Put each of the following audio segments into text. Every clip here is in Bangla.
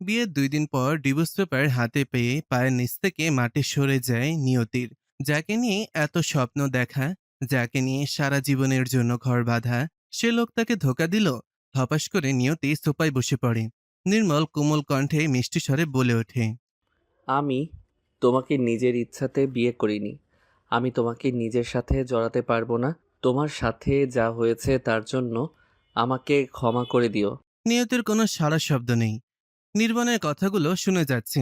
বিয়ের 2 দিন পর ডিভোর্স পেপার হাতে পেয়ে পায়ের নিচ থেকে মাটি সরে যায় নিয়তির। যাকে নিয়ে এত স্বপ্ন দেখা, যাকে নিয়ে সারা জীবনের জন্য ঘর বাঁধা, সে লোক তাকে ধোকা দিল। হপাস করে নিয়তি সোফায় বসে পড়ে। নির্মল কোমল কণ্ঠে মিষ্টি স্বরে বলে ওঠে, আমি তোমাকে নিজের ইচ্ছাতে বিয়ে করিনি। আমি তোমাকে নিজের সাথে জড়াতে পারবো না। তোমার সাথে যা হয়েছে তার জন্য আমাকে ক্ষমা করে দিও। নিয়তির কোনো সাড়া শব্দ নেই। নির্বাণের কথাগুলো শুনে যাচ্ছে।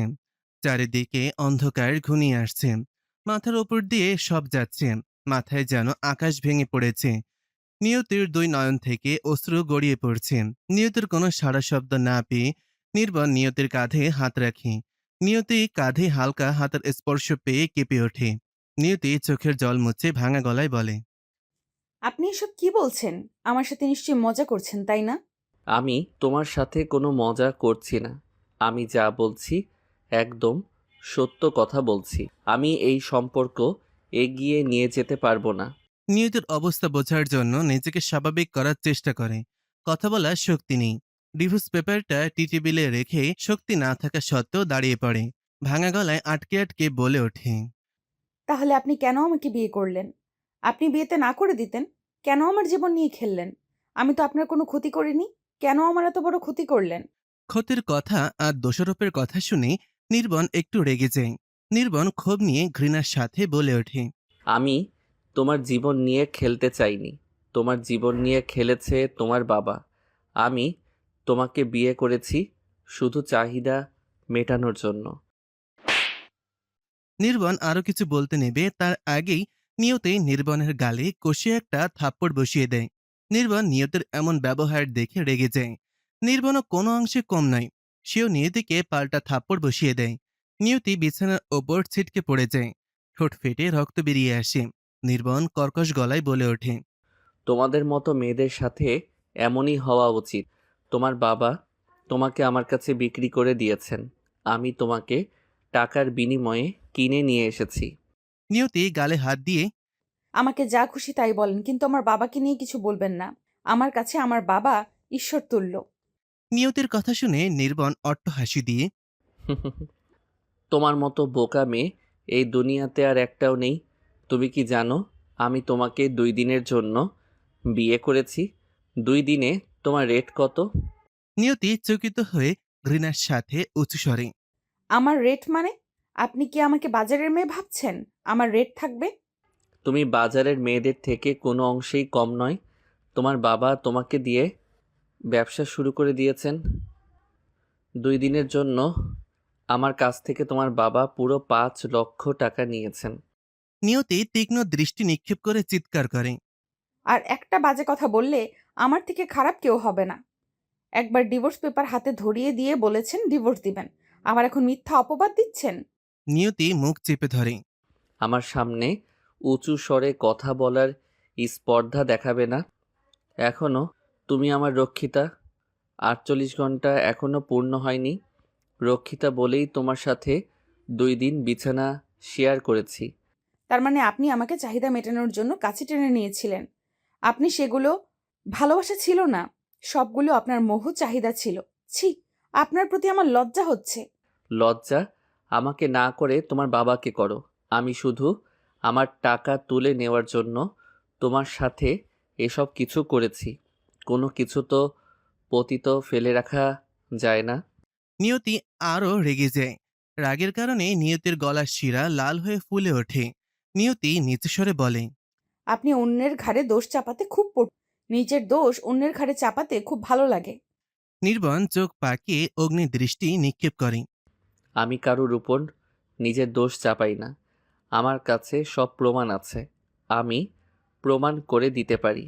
চারিদিকে অন্ধকার ঘনিয়ে আসছে। মাথার ওপর দিয়ে সব যাচ্ছে। মাথায় যেন আকাশ ভেঙে পড়েছে। নিয়তির 2 নয়ন থেকে অশ্রু গড়িয়ে পড়ছে। নিয়তির কোনো সাড়া শব্দ না পেয়ে নির্বাণ নিয়তির কাঁধে হাত রাখে। নিয়তি কাঁধে হালকা হাতের স্পর্শ পেয়ে কেঁপে ওঠে। নিয়তি চোখের জল মুছে ভাঙা গলায় বলে, আপনি এসব কি বলছেন? আমার সাথে নিশ্চয়ই মজা করছেন, তাই না? আমি তোমার সাথে কোনো মজা করছি না। আমি যা বলছি একদম সত্য কথা বলছি। আমি এই সম্পর্ক এগিয়ে নিয়ে যেতে পারবো না। নিয়তির অবস্থা বোঝার জন্য নিজেকে স্বাভাবিক করার চেষ্টা করে। কথা বলার শক্তি নেই। ডিভোর্স পেপারটা টি টেবিলে রেখে শক্তি না থাকা সত্ত্বেও দাঁড়িয়ে পড়ে। ভাঙা গলায় আটকে আটকে বলে ওঠে, তাহলে আপনি কেন আমাকে বিয়ে করলেন? আপনি বিয়েতে না করে দিতেন? কেন আমার জীবন নিয়ে খেললেন? আমি তো আপনার কোনো ক্ষতি করিনি। কেন আমার এত বড় ক্ষতি করলেন? ক্ষতির কথা আর দোষারোপের কথা শুনে নির্বন একটু রেগে যায়। নির্বন ক্ষোভ নিয়ে ঘৃণার সাথে বলে ওঠে, আমি তোমার জীবন নিয়ে খেলতে চাইনি। তোমার জীবন নিয়ে খেলেছে তোমার বাবা। আমি তোমাকে বিয়ে করেছি শুধু চাহিদা মেটানোর জন্য। নির্বন আরো কিছু বলতে নেবে তার আগেই নিয়তি নির্বনের গালে কষে একটা থাপ্পড় বসিয়ে দেয়। নির্বন নিয়তের এমন ব্যবহার দেখে রেগে যায়। নির্বনও কোনো অংশে কম নয়। সেও নিয়তিকে পাল্টা থাপ্পড় বসিয়ে দেয়। নিয়তি বিছানার ওপর ছিটকে পড়ে যায়। ঠোঁট ফেটে রক্ত বেরিয়ে আসে। নির্বন কর্কশ গলায় বলে ওঠে, তোমাদের মতো মেয়েদের সাথে এমনই হওয়া উচিত। তোমার বাবা তোমাকে আমার কাছে বিক্রি করে দিয়েছেন। আমি তোমাকে টাকার বিনিময়ে কিনে নিয়ে এসেছি। নিয়তি গালে হাত দিয়ে, আমাকে যা খুশি তাই বলেন, কিন্তু আমার বাবাকে নিয়ে কিছু বলবেন না। আমার কাছে আমার বাবা ঈশ্বর তুল্য। নিয়তির কথা শুনে নির্বন অট্ট হাসি দিয়ে, তোমার মতো বোকা মেয়ে এই দুনিয়াতে আর একটাও নেই। তুমি কি জানো আমি তোমাকে 2 দিনের জন্য বিয়ে করেছি? 2 দিনে তোমার রেট কত? নিয়তি চকিত হয়ে ঘৃণার সাথে উঁচু স্বরে, আমার রেট মানে? আপনি কি আমাকে বাজারের মেয়ে ভাবছেন? আমার রেট থাকবে? তুমি বাজারের মেয়েদের থেকে কোনো অংশেই কম নয়। তোমার বাবা তোমাকে দিয়ে ব্যবসা শুরু করে দিয়েছেন। 2 দিনের জন্য আমার কাছ থেকে তোমার বাবা পুরো 5 লক্ষ টাকা নিয়েছেন। নিয়তি তীক্ষ্ণ দৃষ্টি নিক্ষেপ করে চিৎকার করে, আর একটা বাজে কথা বললে আমার থেকে খারাপ কেউ হবে না। একবার ডিভোর্স পেপার হাতে ধরিয়ে দিয়ে বলেছেন ডিভোর্স দিবেন, আবার এখন মিথ্যা অপবাদ দিচ্ছেন। নিয়তি মুখ চেপে ধরে। আমার সামনে উঁচু স্বরে কথা বলার স্পর্ধা দেখাবে না। এখনো তুমি আমার রক্ষিতা। 48 ঘন্টা এখনো পূর্ণ হয়নি। রক্ষিতা বলেই তোমার সাথে 2 দিন বিছানা শেয়ার করেছি। তার মানে আপনি আমাকে চাহিদা মেটানোর জন্য কাছে টেনে নিয়েছিলেন। আপনি সেগুলো ভালোবাসা ছিল না, সবগুলো আপনার মোহ চাহিদা ছিল। ছি, আপনার প্রতি আমার লজ্জা হচ্ছে। লজ্জা আমাকে না করে তোমার বাবাকে করো। আমি শুধু আমার টাকা তুলে নেওয়ার জন্য তোমার সাথে এসব কিছু করেছি। কোনো কিছু তো পতিত ফেলে রাখা যায় না। নিয়তি আরো রেগে যায়। রাগের কারণে নিয়তির গলার শিরা লাল হয়ে ফুলে ওঠে। নিয়তি নিচু স্বরে বলে, আপনি অন্যের ঘাড়ে দোষ চাপাতে খুব নিজের দোষ অন্যের ঘাড়ে চাপাতে খুব ভালো লাগে। নির্বন চোখ পাকিয়ে অগ্নি দৃষ্টি নিক্ষেপ করে। আমি কারোর উপর নিজের দোষ চাপাই না। আমার কাছে সব প্রমাণ আছে। আমি প্রমাণ করে দিতে পারি।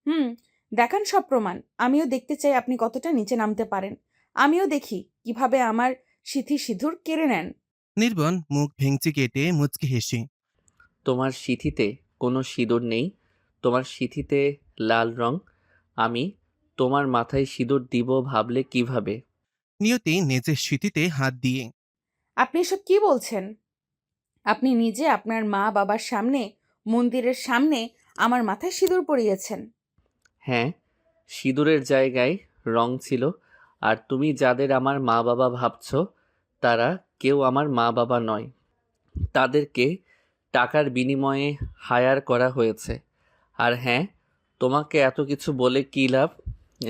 হুম, দেখান সব প্রমাণ। আমিও দেখতে চাই আপনি কতটা নিচে নামতে পারেন। আমিও দেখি কিভাবে আমার সিথি সিঁদুর কেড়ে নেন। নির্বন মুখ ভেঙচি কেটে মুচকি হেসে, তোমার সিঁথিতে কোনো সিঁদুর নেই। তোমার সিঁথিতে লাল রং। আমি তোমার মাথায় সিঁদুর দিব ভাবলে কিভাবে? নিয়তি নিজের স্মৃতিতে হাত দিয়ে, আপনি এসব কি বলছেন? আপনি নিজে আপনার মা বাবার সামনে, মন্দিরের সামনে আমার মাথায় সিঁদুর পরিয়েছেন। হ্যাঁ, সিঁদুরের জায়গায় রং ছিল। আর তুমি যাদের আমার মা বাবা ভাবছো তারা কেউ আমার মা বাবা নয়। তাদেরকে টাকার বিনিময়ে হায়ার করা হয়েছে। আর হ্যাঁ, তোমাকে এত কিছু বলে কী লাভ?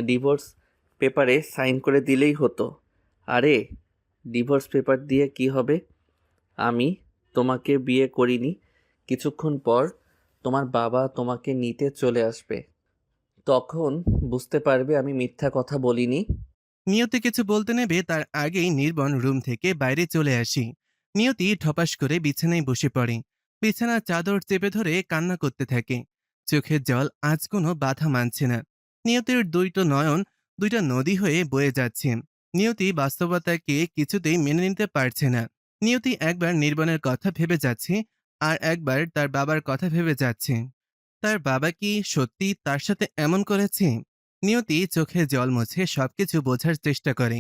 ডিভোর্স পেপারে সাইন করে দিলেই হতো। আরে, ডিভোর্স পেপার দিয়ে কি হবে? আমি তোমাকে বিয়ে করিনি। কিছুক্ষণ পর তোমার বাবা তোমাকে নিতে চলে আসবে। তখন বুঝতে পারবে আমি মিথ্যা কথা বলিনি। নিয়তি কিছু বলতে নেবে তার আগেই নির্বন রুম থেকে বাইরে চলে আসি। নিয়তি ঠপাস করে বিছানায় বসে পড়ে। বিছানার চাদর চেপে ধরে কান্না করতে থাকে। চোখের জল আজ কোনো বাধা মানছে না। নিয়তির দুইটো নয়ন দুইটা নদী হয়ে বয়ে যাচ্ছে। নিয়তি বাস্তবতাকে কিছুতেই মেনে নিতে পারছে না। নিয়তি একবার নির্বনের কথা ভেবে যাচ্ছে, আর একবার তার বাবার কথা ভেবে যাচ্ছে। তার বাবা কি সত্যি তার সাথে এমন করেছে? নিয়তি চোখে জল মুছে সবকিছু বোঝার চেষ্টা করে।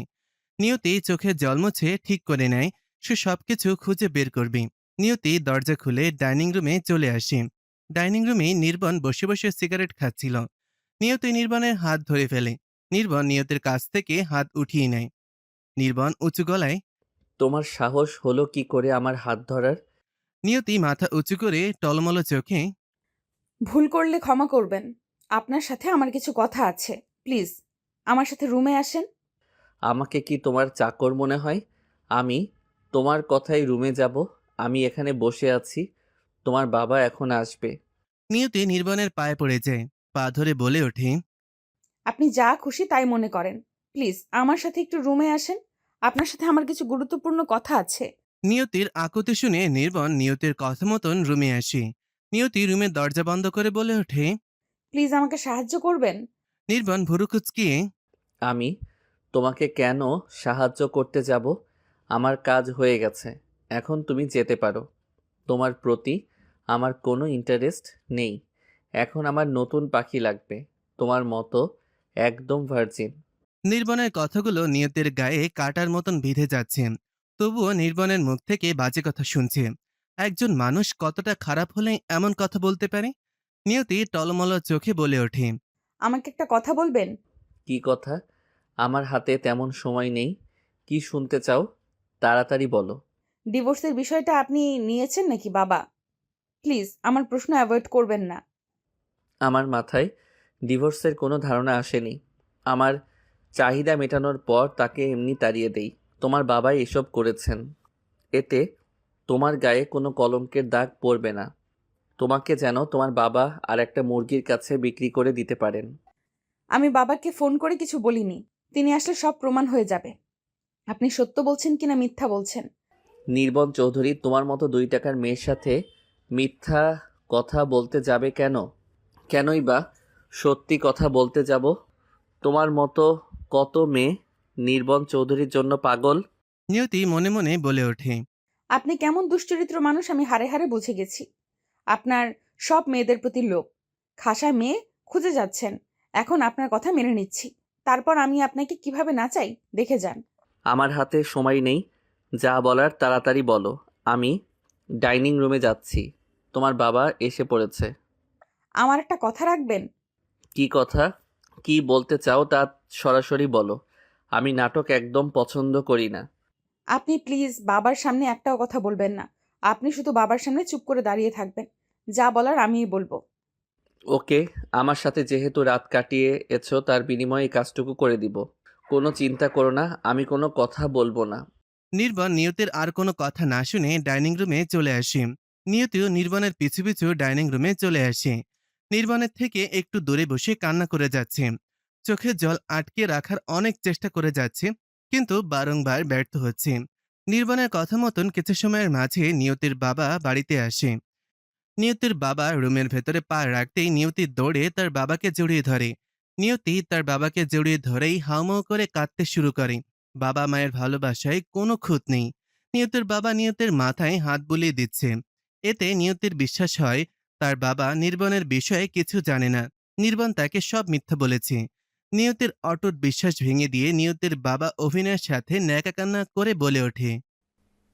নিয়তি চোখে জল মুছে ঠিক করে নেয় সে সবকিছু খুঁজে বের করবে। নিয়তি দরজা খুলে ডাইনিং রুমে চলে আসে। ডাইনিং রুমে নির্বন বসে বসে সিগারেট খাচ্ছিল। নিয়তি নির্বনের হাত ধরে ফেলে। নির্বন নিয়তির কাছ থেকে হাত উঠিয়ে নেয়। নির্বন উঁচু গলায়, তোমার সাহস হলো কি করে আমার হাত ধরার? নিয়তি মাথা উঁচু করে টলমল চোখে, ভুল করলে ক্ষমা করবেন। আপনার সাথে আমার কিছু কথা আছে। প্লিজ আমার সাথে রুমে আসেন। আমাকে কি তোমার চাকর মনে হয়? আমি তোমার কথাই রুমে যাব। আমি এখানে বসে আছি, তোমার বাবা এখন আসবে। নিয়তি নির্বনের পায়ে পড়ে যায়। পা ধরে বলে ওঠে, আপনি যা খুশি তাই মনে করেন। প্লিজ আমার সাথে একটু রুমে আসেন। আপনার সাথে আমার কিছু গুরুত্বপূর্ণ কথা আছে। নিয়তির আকুতি শুনে নির্বন নিয়তির কথা মতন রুমে আসে। নিয়তি রুমের দরজা বন্ধ করে বলে ওঠে, প্লিজ আমাকে সাহায্য করবেন। নির্বন ভুরু কুচকিয়ে, আমি তোমাকে কেন সাহায্য করতে যাব? আমার কাজ হয়ে গেছে, এখন তুমি যেতে পারো। তোমার প্রতি আমার কোনো ইন্টারেস্ট নেই। এখন আমার নতুন পাখি লাগবে, তোমার মতো একদম ভার্জিন। নির্বনের কথাগুলো নিয়তির গায়ে কাটার মতন বিঁধে যাচ্ছে। তবুও নির্বনের মুখ থেকে বাজে কথা শুনছে। একজন মানুষ কতটা খারাপ হলে এমন কথা বলতে পারে? নিয়তি টলমল চোখে বলে ওঠে, আমাকে একটা কথা বলবেন। কি কথা? আমার হাতে তেমন সময় নেই। কি শুনতে চাও? তাড়াতাড়ি বলো। ডিভোর্সের বিষয়টা আপনি নিয়েছেন নাকি বাবা? প্লিজ আমার প্রশ্ন অ্যাভয়েড করবেন না। আমার মাথায় ডিভোর্সের কোনো ধারণা আসেনি। আমার চাহিদা মেটানোর পর তাকে এমনি তাড়িয়ে দেই। তোমার বাবাই এসব করেছেন। এতে তোমার গায়ে কোনো কলঙ্কের দাগ পড়বে না। তোমাকে যেন তোমার বাবা আর একটা মুরগির কাছে বিক্রি করে দিতে পারেন। আমি বাবাকে ফোন করে কিছু বলিনি। তিনি আসলে সব প্রমাণ হয়ে যাবে। আপনি সত্য বলছেন কিনা মিথ্যা বলছেন। নির্বন চৌধুরী তোমার মতো 2 টাকার মেয়ের সাথে মিথ্যা কথা বলতে যাবে কেন? কেনই বা সত্যি কথা বলতে যাব? তোমার মতো কত মেয়ে নির্বন চৌধুরীর জন্য পাগল। নিয়তি মনে মনে বলে ওঠে, আপনি কেমন দুশ্চরিত্র মানুষ আমি হাড়ে হাড়ে বুঝে গেছি। আপনার সব মেয়েদের প্রতি লোভ। খাসা মেয়ে খুঁজে যাচ্ছেন। এখন আপনার কথা মেনে নিচ্ছি। তারপর আমি আপনাকে কিভাবে নাচাই দেখে যান। আমার হাতে সময় নেই, যা বলার তাড়াতাড়ি বলো। আমি ডাইনিং রুমে যাচ্ছি, তোমার বাবা এসে পড়েছে। আমার একটা কথা রাখবেন। কি কথা? কি বলতে চাও তা সরাসরি বলো। আমি নাটক একদম পছন্দ করি না। আপনি প্লিজ বাবার সামনে একটাও কথা বলবেন না। আপনি শুধু বাবার সামনে চুপ করে দাঁড়িয়ে থাকবেন। যা বলার আমিই বলবো। ওকে, আমার সাথে যেহেতু রাত কাটিয়ে এছো তার বিনিময়ে এই কাজটুকু করে দিব। কোনো চিন্তা করো না, আমি কোনো কথা বলবো না। নির্বন নিয়তির আর কোনো কথা না শুনে ডাইনিং রুমে চলে আসে। নিয়তিও নির্বনের পিছু পিছু ডাইনিং রুমে চলে আসে। নির্বনের থেকে একটু দূরে বসে কান্না করে যাচ্ছে। চোখের জল আটকে রাখার অনেক চেষ্টা করে যাচ্ছে, কিন্তু বারংবার ব্যর্থ হচ্ছে। নির্বনের কথা মতন কিছু সময়ের মাঝে নিয়তির বাবা বাড়িতে আসে। নিয়তির বাবা রুমের ভেতরে পা রাখতেই নিয়তি দৌড়ে তার বাবাকে জড়িয়ে ধরে। নিয়তি তার বাবাকে জড়িয়ে ধরেই হাউমাউ করে কাঁদতে শুরু করে। বাবা মায়ের ভালোবাসায় কোনো খুঁত নেই। নিয়তির বাবা নিয়তির মাথায় হাত বুলিয়ে দিচ্ছে। এতে নিয়তির বিশ্বাস হয় তার বাবা নির্বনের বিষয়ে কিছু জানে না। নির্বন তাকে সব মিথ্যা বলেছে। নিয়তির অটুট বিশ্বাস ভেঙে দিয়ে নিয়তির বাবা অভিনয়ের সাথে ন্যাকা কান্না করে বলে ওঠে,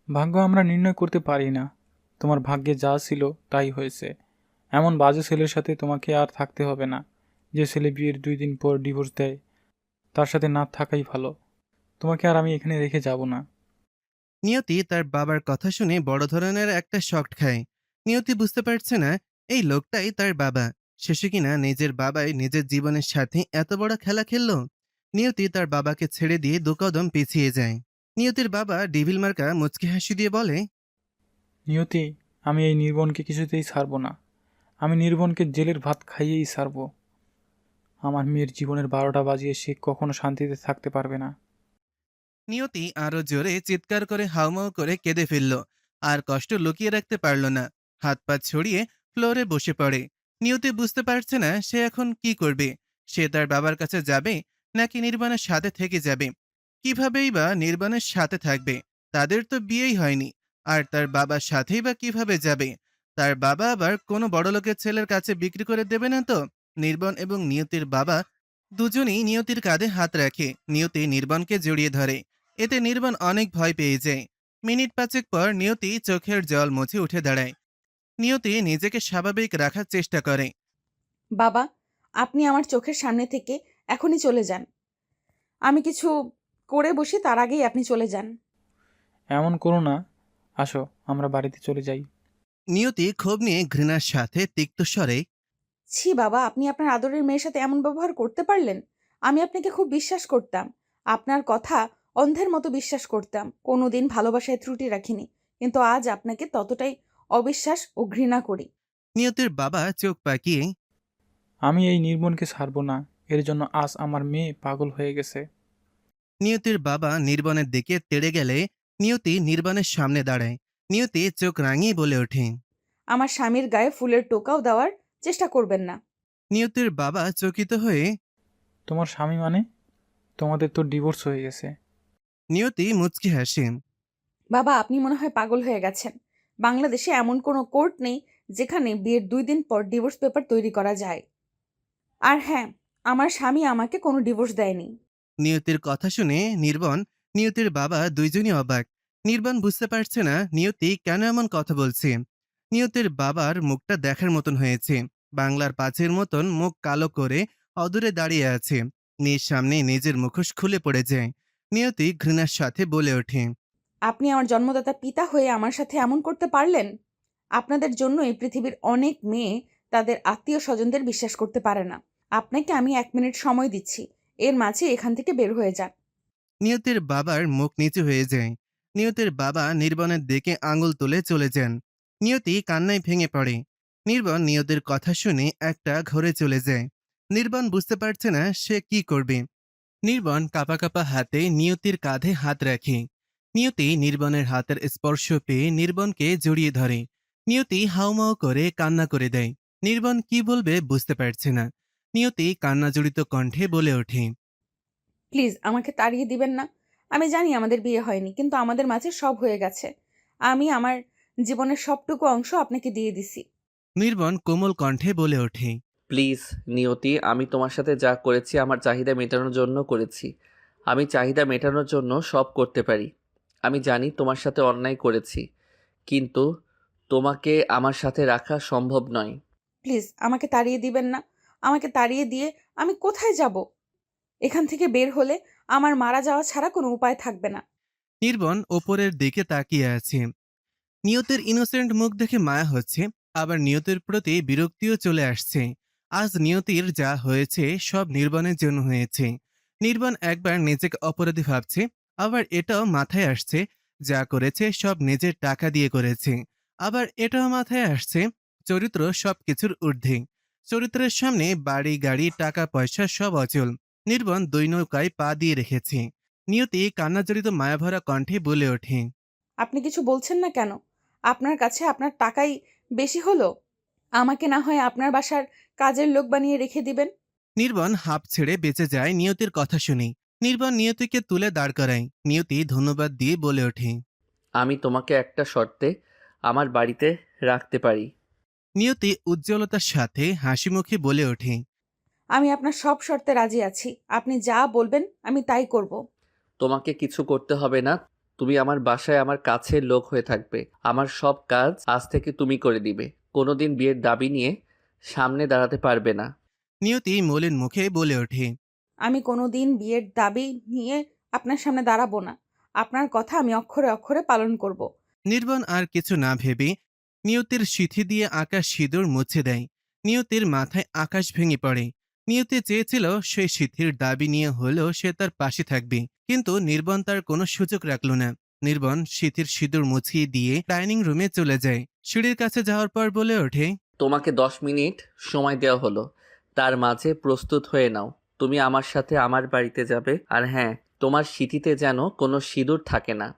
ভাগ্য আমরা নির্ণয় করতে পারি না। তোমার ভাগ্যে যা ছিল তাই হয়েছে। এমন বাজে ছেলের সাথে তোমাকে আর থাকতে হবে না। যে ছেলে বিয়ের 2 দিন পর ডিভোর্স দেয়, তার সাথে না থাকাই ভালো। তোমাকে আর আমি এখানে রেখে যাব না। নিয়তি তার বাবার কথা শুনে বড় ধরনের একটা শক খায়। নিয়তি বুঝতে পারছে না এই লোকটাই তার বাবা। শেষে কিনা নিজের বাবাই নিজের জীবনের সাথে এত বড় খেলা খেললো। নিয়তি তার বাবাকে ছেড়ে দিয়ে দু কদম পিছিয়ে যায়। নিয়তির বাবা ডেভিল মার্কা মুচকি হাসি দিয়ে বলে, নিয়তি, আমি এই নির্বনকে কিছুতেই ছাড়বো না। আমি নির্বনকে জেলের ভাত খাইয়েই ছাড়বো। আমার মেয়ের জীবনের 12টা বাজিয়ে সে কখনো শান্তিতে থাকতে পারবে না। নিয়তি আরো জোরে চিৎকার করে হাউমাউ করে কেঁদে ফেলল। আর কষ্ট লুকিয়ে রাখতে পারল না। হাত পা ছড়িয়ে ফ্লোরে বসে পড়ে। নিয়তি বুঝতে পারছে না সে এখন কি করবে। সে তার বাবার কাছে যাবে নাকি নির্বাণের সাথে থেকে যাবে। কিভাবেই বা নির্বাণের সাথে থাকবে। তাদের তো বিয়েই হয়নি। আর তার বাবার সাথেই বা কিভাবে যাবে। তার বাবা আবার কোনো বড়লোকের ছেলের কাছে বিক্রি করে দেবে না তো। নির্বাণ এবং নিয়তির বাবা দুজনেই নিয়তির কাঁধে হাত রাখে। নিয়তি নির্বাণকে জড়িয়ে ধরে। এতে নির্বাণ অনেক ভয় পেয়ে যায়। মিনিট পাঁচেক পর নিয়তি চোখের জল মুছে উঠে দাঁড়ায়। নিয়তি নিজেকে স্বাভাবিক রাখার চেষ্টা করে। বাবা, আপনি আমার চোখের সামনে থেকে এখনই চলে যান। আমি কিছু করে বসি তার আগেই আপনি চলে যান। এমন করো না। আসো, আমরা বাড়িতে চলে যাই। নিয়তি ক্ষোভ নিয়ে ঘৃণার সাথে তিক্ত স্বরে, ছি বাবা, আপনি আপনার আদরের মেয়ের সাথে এমন ব্যবহার করতে পারলেন? আমি আপনাকে খুব বিশ্বাস করতাম। আপনার কথা অন্ধের মতো বিশ্বাস করতাম। কোনোদিন ভালোবাসায় ত্রুটি রাখিনি। কিন্তু আজ আপনাকে ততটাই অবিশ্বাস ও ঘৃণা করি। নিয়তির বাবা চোখ পাকিয়ে, আমি এই নির্বনকে ছাড়বো না। এর জন্য আজ আমার মেয়ে পাগল হয়ে গেছে। নিয়তির বাবা নির্বাণের দিকে তেড়ে গেলে নিয়তি নির্বাণের সামনে দাঁড়ায়। নিয়তি চোখ রাঙিয়ে বলে ওঠে, আমার স্বামীর গায়ে ফুলের টোকাও দেওয়ার চেষ্টা করবেন না। নিয়তির বাবা চকিত হয়ে, তোমার স্বামী মানে? তোমাদের তো ডিভোর্স হয়ে গেছে। নিয়তি মুচকি হাসে। বাবা, আপনি মনে হয় পাগল হয়ে গেছেন। বাংলাদেশে এমন কোনো কোর্ট নেই যেখানে বিয়ের 2 দিন পর ডিভোর্স পেপার তৈরি করা যায়। আর হ্যাঁ, আমার স্বামী আমাকে কোনো ডিভোর্স দেয়নি। নিয়তির কথা শুনে নির্বাণ, নিয়তির বাবা দুইজনই অবাক। নির্বাণ বুঝতে পারছে না নিয়তি কেন এমন কথা বলছে। নিয়তির বাবার মুখটা দেখার মতন হয়েছে। বাংলার পাঁচের মতন মুখ কালো করে অদূরে দাঁড়িয়ে আছে। মেয়ের সামনে নিজের মুখোশ খুলে পড়ে যায়। নিয়তি ঘৃণার সাথে বলে ওঠে, আপনি আমার জন্মদাতা পিতা হয়ে আমার সাথে এমন করতে পারলেন? আপনাদের জন্য এই পৃথিবীর অনেক মেয়ে তাদের আত্মীয় স্বজনদের বিশ্বাস করতে পারে না। আপনাকে আমি 1 মিনিট সময় দিচ্ছি। এর মাঝে এখান থেকে বের হয়ে যান। নিয়তির বাবার মুখ নিচু হয়ে যায়। নিয়তির বাবা নির্বাণের দিকে আঙুল তুলে চলে যান। নিয়তি কান্নায় ভেঙে পড়ে। নির্বাণ নিয়তির কথা শুনে একটা ঘরে চলে যায়। নির্বাণ বুঝতে পারছে না সে কি করবে। নির্বাণ কাঁপা কাঁপা হাতে নিয়তির কাঁধে হাত রাখে। নিয়তি নির্বাণের হাতের স্পর্শ পেয়ে নির্বাণকে জড়িয়ে ধরে। নিয়তি হাউমাউ করে কান্না করে দেয়। নির্বাণ কি বলবে বুঝতে পারছে না। নিয়তি কান্নাজড়িত কণ্ঠে বলে ওঠে, প্লিজ আমাকে তাড়িয়ে দিবেন না। আমি জানি আমাদের বিয়ে হয়নি, কিন্তু আমাদের মাঝে সব হয়ে গেছে। আমি আমার জীবনের সবটুকু অংশ আপনাকে দিয়ে দিছি। নির্বাণ কোমল কণ্ঠে বলে ওঠে, প্লিজ নিয়তি, আমি তোমার সাথে যা করেছি আমার চাহিদা মেটানোর জন্য করেছি। আমি চাহিদা মেটানোর জন্য সব করতে পারি। আমি জানি তোমার সাথে অন্যায় করেছি, কিন্তু তোমাকে আমার সাথে রাখা সম্ভব নয়। প্লিজ আমাকে তাড়িয়ে দিবেন না। আমাকে তাড়িয়ে দিয়ে আমি কোথায় যাব? এখান থেকে বের হলে আমার মারা যাওয়া ছাড়া কোনো উপায় থাকবে না। নির্বাণ ওপরের দিকে তাকিয়ে আছে। নিয়তের ইনোসেন্ট মুখ দেখে মায়া হচ্ছে, আবার নিয়তের প্রতি বিরক্তিও চলে আসছে। আজ নিয়তির যা হয়েছে সব নির্বাণের জন্য হয়েছে। নির্বাণ একবার নিজেকে অপরাধী ভাবছে, আবার এটাও মাথায় আসছে যা করেছে সব নিজের টাকা দিয়ে করেছে। আবার এটাও মাথায় আসছে চরিত্র সবকিছুর ঊর্ধ্বে। চরিত্রের সামনে বাড়ি গাড়ি টাকা পয়সা সব অচল। নির্বাণ দুই নৌকায় পা দিয়ে রেখেছে। নিয়তি কান্নাজড়িত মায়াভরা কণ্ঠে বলে ওঠে, আপনি কিছু বলছেন না কেন? আপনার কাছে আপনার টাকাই বেশি হলো? আমাকে না হয় আপনার বাসার কাজের লোক বানিয়ে রেখে দিবেন। নির্বাণ হাঁপ ছেড়ে বেঁচে যায় নিয়তির কথা শুনে। নির্বাণ নিয়তিকে তুলে দাঁড় করায়। নিয়তি ধন্যবাদ দিয়ে বলে ওঠে, আমি তোমাকে একটা শর্তে আমার বাড়িতে রাখতে পারি। নিয়তি উজ্জ্বলতার সাথে হাসি মুখে বলে ওঠে, আমি আপনার সব শর্তে রাজি আছি। আপনি যা বলবেন আমি তাই করব। তোমাকে কিছু করতে হবে না। তুমি আমার বাসায় আমার কাছের লোক হয়ে থাকবে। আমার সব কাজ আজ থেকে তুমি করে দিবে। কোনোদিন বিয়ের দাবি নিয়ে সামনে দাঁড়াতে পারবে না। নিয়তি মলিন মুখে বলে ওঠে, আমি কোনোদিন বিয়ের দাবি নিয়ে আপনার সামনে দাঁড়াবো না। আপনার কথা আমি অক্ষরে অক্ষরে পালন করব। নির্বাণ আর কিছু না ভেবে নিয়তির সিথি দিয়ে আকাশ সিঁদুর মুছে দেয়। নিয়তির মাথায় আকাশ ভেঙে পড়ে। নিয়তি চেয়েছিল সেই সিথির দাবি নিয়ে হলেও সে তার পাশে থাকবে, কিন্তু নির্বাণ তার কোনো সুযোগ রাখল না। নির্বাণ সিথির সিঁদুর মুছিয়ে দিয়ে ডাইনিং রুমে চলে যায়। সিঁড়ির কাছে যাওয়ার পর বলে ওঠে, তোমাকে 10 মিনিট সময় দেওয়া হলো, তার মাঝে প্রস্তুত হয়ে নাও। তুমি আমার সাথে আমার বাড়িতে যাবে, আর হ্যাঁ, তোমার সিঁথিতে যেন কোনো সিঁদুর থাকে না।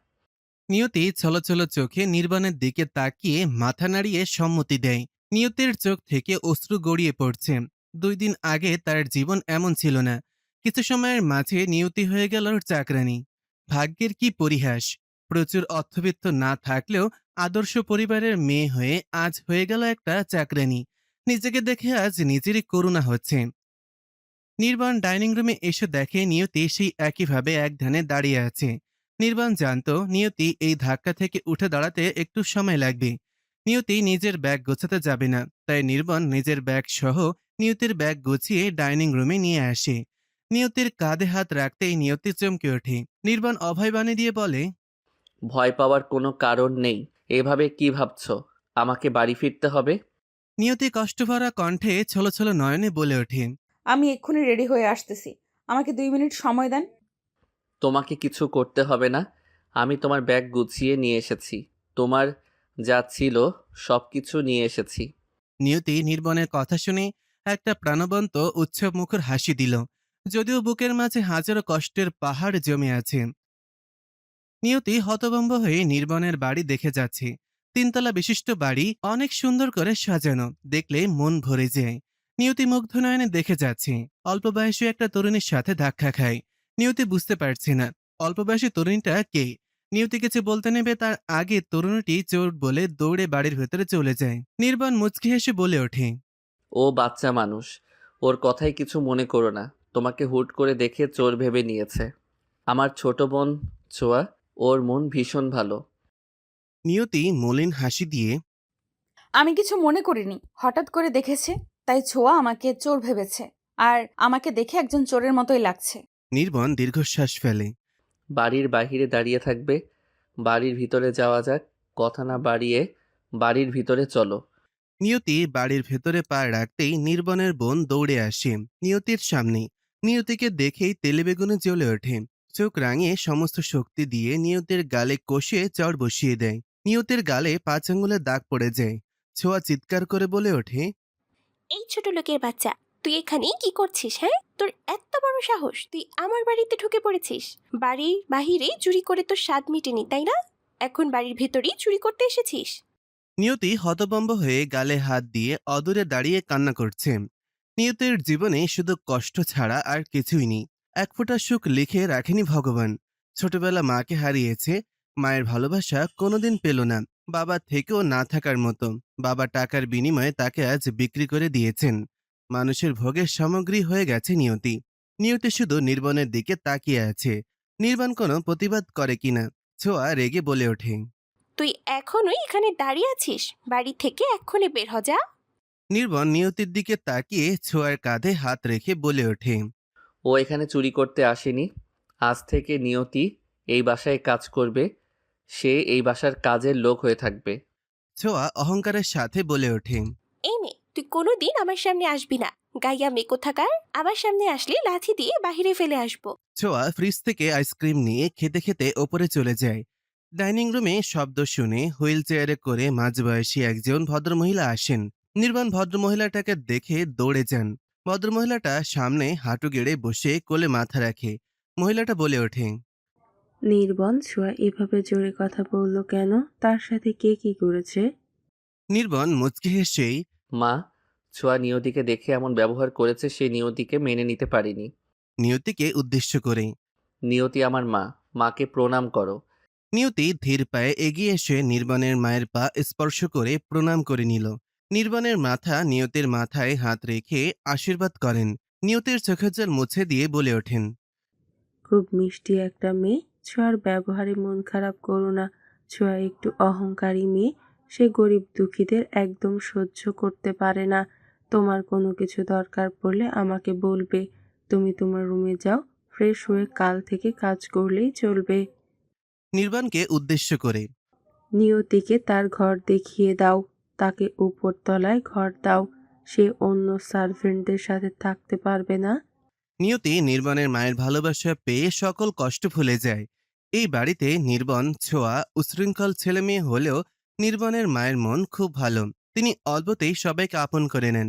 নিয়তি ছলছল চোখে নির্বাণের দিকে তাকিয়ে মাথা নাড়িয়ে সম্মতি দেয়। নিয়তির চোখ থেকে অশ্রু গড়িয়ে পড়ছে। 2 দিন আগে তার জীবন এমন ছিল না। কিছু সময়ের মাঝে নিয়তি হয়ে গেল চাকরানী। ভাগ্যের কি পরিহাস! প্রচুর অর্থবিত্ত না থাকলেও আদর্শ পরিবারের মেয়ে হয়ে আজ হয়ে গেল একটা চাকরানী। নিজেকে দেখে আজ নিজেরই করুণা হচ্ছে। নির্বাণ ডাইনিং রুমে এসে দেখে নিয়তি সেই একইভাবে এক ধ্যানে দাঁড়িয়ে আছে। নির্বাণ জানতো নিয়তি এই ধাক্কা থেকে উঠে দাঁড়াতে একটু সময় লাগবে। নিয়তি নিজের ব্যাগ গোছাতে যাবে না, তাই নির্বাণ নিজের ব্যাগ সহ নিয়তির ব্যাগ গুছিয়ে ডাইনিং রুমে নিয়ে আসে। নিয়তির কাঁধে হাত রাখতেই নিয়তি চমকে ওঠে। নির্বাণ অভয় বাণী দিয়ে বলে, ভয় পাওয়ার কোনো কারণ নেই। এভাবে কি ভাবছো আমাকে বাড়ি ফিরতে হবে? নিয়তি কষ্টভরা কণ্ঠে ছলছল নয়নে বলে ওঠে, আমি এক্ষুনি রেডি হয়ে আসতেছি। আমাকে 2 মিনিট সময় দেন। তোমাকে কিছু করতে হবে না। আমি তোমার ব্যাগ গুছিয়ে নিয়ে এসেছি। তোমার যা ছিল সব কিছু নিয়ে এসেছি। নিয়তি নির্বনের কথা শুনে একটা প্রাণবন্ত উৎসবমুখর হাসি দিল, যদিও বুকের মাঝে হাজারো কষ্টের পাহাড় জমে আছে। নিয়তি হতভম্ব হয়ে নির্বনের বাড়ি দেখে যাচ্ছে। 3 তলা বিশিষ্ট বাড়ি, অনেক সুন্দর করে সাজানো, দেখলে মন ভরে যায়। নিয়তি মুগ্ধ নয়নে দেখে যাচ্ছে। অল্প বয়সী একটা তরুণীর সাথে ধাক্কা খায়। নিয়তি বুঝতে পারছে না অল্প বয়সী তরুণীটা কে। নিয়তি কিছু বলতে নেবে তার আগে তরুণীটি চোর বলে দৌড়ে বাড়ির ভেতরে চলে যায়। নির্বাণ মুচকি হেসে বলে ওঠে, ও বাচ্চা মানুষ, ওর কথাই কিছু মনে করো না। তোমাকে হুট করে দেখে চোর ভেবে নিয়েছে। আমার ছোট বোন ছোঁয়া, ওর মন ভীষণ ভালো। নিয়তি মলিন হাসি দিয়ে আমি কিছু মনে করিনি, হঠাৎ করে দেখেছে, তাই ছোঁয়া আমাকে চোর ভেবেছে। আর আমাকে দেখে একজন চোরের মতোই লাগছে। নির্বাণ দীর্ঘশ্বাস ফেলে। বাড়ির বাইরে দাঁড়িয়ে থাকবে? বাড়ির ভিতরে যাওয়া যাক। কথা না বাড়িয়ে বাড়ির ভিতরে চলো। নিয়তি বাড়ির ভেতরে পা রাখতেই নির্বনের বোন দৌড়ে আসে নিয়তির সামনে। নিয়তিকে দেখেই তেলেবেগুনে জ্বলে ওঠে। চোখ রাঙিয়ে সমস্ত শক্তি দিয়ে নিয়তির গালে কষে চড় বসিয়ে দেয়। নিয়তির গালে 5 আঙ্গুলের দাগ পড়ে যায়। ছোঁয়া চিৎকার করে বলে ওঠে, এই ছোট লোকের বাচ্চা, তুই এখানে কি করছিস? হ্যাঁ, তোর এত বড় সাহস, তুই আমার বাড়িতে ঢুকে পড়েছিস। বাড়ির বাহিরে চুরি করে তোর স্বাদ মিটেনি, তাই না? এখন বাড়ির ভেতরেই চুরি করতে এসেছিস। নিয়তি হতভম্ব হয়ে গালে হাত দিয়ে অদূরে দাঁড়িয়ে কান্না করছে। নিয়তির জীবনে শুধু কষ্ট ছাড়া আর কিছুই নেই। এক ফোঁটা সুখ লিখে রাখেনি ভগবান। ছোটবেলা মাকে হারিয়েছে। মায়ের ভালোবাসা কোনোদিন পেল না। বাবা থেকেও না থাকার মতো। বাবা টাকার বিনিময়ে তাকে আজ বিক্রি করে দিয়েছেন। মানুষের ভোগের সামগ্রী হয়ে গেছে নিয়তি। নিয়তি শুধু নির্বাণের দিকে তাকিয়ে আছে। নির্বাণ কোনো প্রতিবাদ করে কিনা। ছোঁয়া রেগে বলে ওঠে, তুই এখনোই এখানে দাঁড়িয়ে আছিস? বাড়ি থেকে এক্ষুনি বের হ যা। নির্বাণ নিয়তির দিকে তাকিয়ে ছোঁয়ার কাঁধে হাত রেখে বলে ওঠে, ও এখানে চুরি করতে আসেনি। আজ থেকে নিয়তি এই বাসায় কাজ করবে। সে এই বাসার কাজের লোক হয়ে থাকবে। ছোঁয়া অহংকারের সাথে বলে ওঠে, এই মেয়ে, তুই কোনোদিন আমার সামনে আসবি না। গাইয়া মেয়ে কোথাকার, আমার সামনে আসলে লাথি দিয়ে বাহিরে ফেলে আসবো। ছোঁয়া ফ্রিজ থেকে আইসক্রিম নিয়ে খেতে খেতে ওপরে চলে যায়। ডাইনিং রুমে শব্দ শুনে হুইল চেয়ারে করে মাঝবয়সী একজন ভদ্রমহিলা আসেন। নির্বাণ ভদ্রমহিলাটাকে দেখে দৌড়ে যান। ভদ্রমহিলাটা সামনে হাঁটু গেড়ে বসে কোলে মাথা রাখে। মহিলাটা বলে ওঠে, নির্বন ছোঁয়া এভাবে জোরে কথা বলল কেন? তার সাথে কে কি করেছে? নির্বাণ মুচকি হেসেই মা, ছোঁয়া নিয়তিকে দেখে এমন ব্যবহার করেছে, সে নিয়তিকে মেনে নিতে পারিনি। নিয়তিকে উদ্দেশ্য করে। নিয়তি আমার মা, মাকে প্রণাম করো। নিয়তি ধীর পায়ে এগিয়ে এসে নির্বাণের মায়ের পা স্পর্শ করে প্রণাম করে নিল। নির্বাণের মাথা নিয়তির মাথায় হাত রেখে আশীর্বাদ করেন। নিয়তির চোখের জল মুছে দিয়ে বলে ওঠেন, খুব মিষ্টি একটা মেয়ে। ছোঁয়ার ব্যবহারে মন খারাপ করো না। ছোঁয়া একটু অহংকারী মেয়ে। সে গরিব দুঃখীদের একদম সহ্য করতে পারে না। তোমার কোনো কিছু দরকার পড়লে আমাকে বলবে। তুমি তোমার রুমে যাও, ফ্রেশ হয়ে কাল থেকে কাজ করলেই চলবে। নির্বাণকে উদ্দেশ্য করে। নিয়তিকে তার ঘর দেখিয়ে দাও, তাকে উপরতলায় ঘর দাও, সে অন্য সার্ভেন্টদের সাথে থাকতে পারবে না। নিয়তি নির্বাণের মায়ের ভালোবাসা পেয়ে সকল কষ্ট ভুলে যায়। এই বাড়িতে নির্বাণ ছোঁয়া উশৃঙ্খল ছেলে মেয়ে হলেও নির্বাণের মায়ের মন খুব ভালো। তিনি অল্পতেই সবাইকে আপন করে নেন।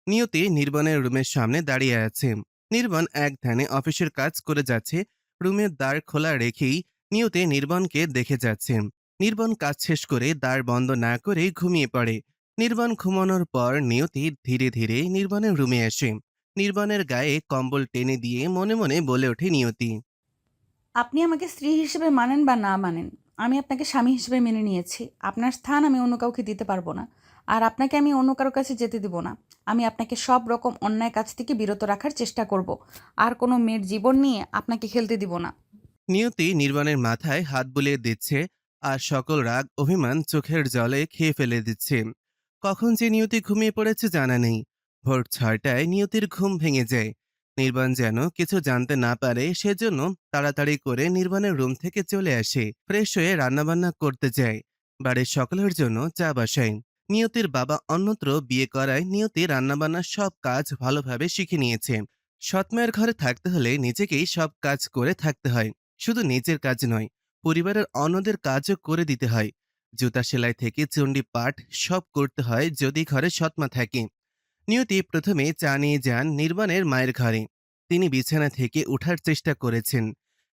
নিয়তি নির্বাণের রুমের সামনে দাঁড়িয়ে আছে। নির্বাণ এক ধ্যানে অফিসের কাজ করে যাচ্ছে। রুমের দ্বার খোলা রেখেই নিয়তি নির্বাণকে দেখে যাচ্ছে। নির্বাণ কাজ শেষ করে দ্বার বন্ধ না করে ঘুমিয়ে পড়ে। নির্বাণ ঘুমানোর পর নিয়তি ধীরে ধীরে নির্বাণের রুমে আসে। নির্বাণের গায়ে কম্বল টেনে দিয়ে মনে মনে বলে ওঠে নিয়তি। আপনি আমাকে স্ত্রী হিসেবে মানেন বা না মানেন, আমি আপনাকে স্বামী হিসেবে মেনে নিয়েছি। আপনার স্থান আমি অন্য কাউকে দিতে পারবো না, আর আপনাকে আমি অন্য কারো কাছে যেতে দিব না। আমি আপনাকে সব রকম অন্যায় কাজ থেকে বিরত রাখার চেষ্টা করব, আর কোনো মেয়ের জীবন নিয়ে আপনাকে খেলতে দিব না। নিয়তি নির্বাণের মাথায় হাত বুলিয়ে দিচ্ছে আর সকল রাগ অভিমান চোখের জলে খেয়ে ফেলে দিচ্ছে। কখন যে নিয়তি ঘুমিয়ে পড়েছে জানা নেই। ভোর 6টায় নিয়তির ঘুম ভেঙে যায়। নির্বাণ যেন কিছু জানতে না পারে সেজন্য তাড়াতাড়ি করে নির্বাণের রুম থেকে চলে আসে। ফ্রেশ হয়ে রান্নাবান্না করতে যায়। বাড়ির সকলের জন্য চা বসায়। নিয়তির বাবা অন্যত্র বিয়ে করায় নিয়তি রান্নাবান্নার সব কাজ ভালোভাবে শিখে নিয়েছে। সৎমায়ের ঘরে থাকতে হলে নিজেকেই সব কাজ করে থাকতে হয়। শুধু নিজের কাজ নয়, পরিবারের অন্যদের কাজও করে দিতে হয়। জুতা সেলাই থেকে চণ্ডী পাঠ সব করতে হয় যদি ঘরে সৎমা থাকে। নিয়তি প্রথমে চা নিয়ে যান নির্বাণের মায়ের ঘরে। তিনি বিছানা থেকে ওঠার চেষ্টা করেছেন।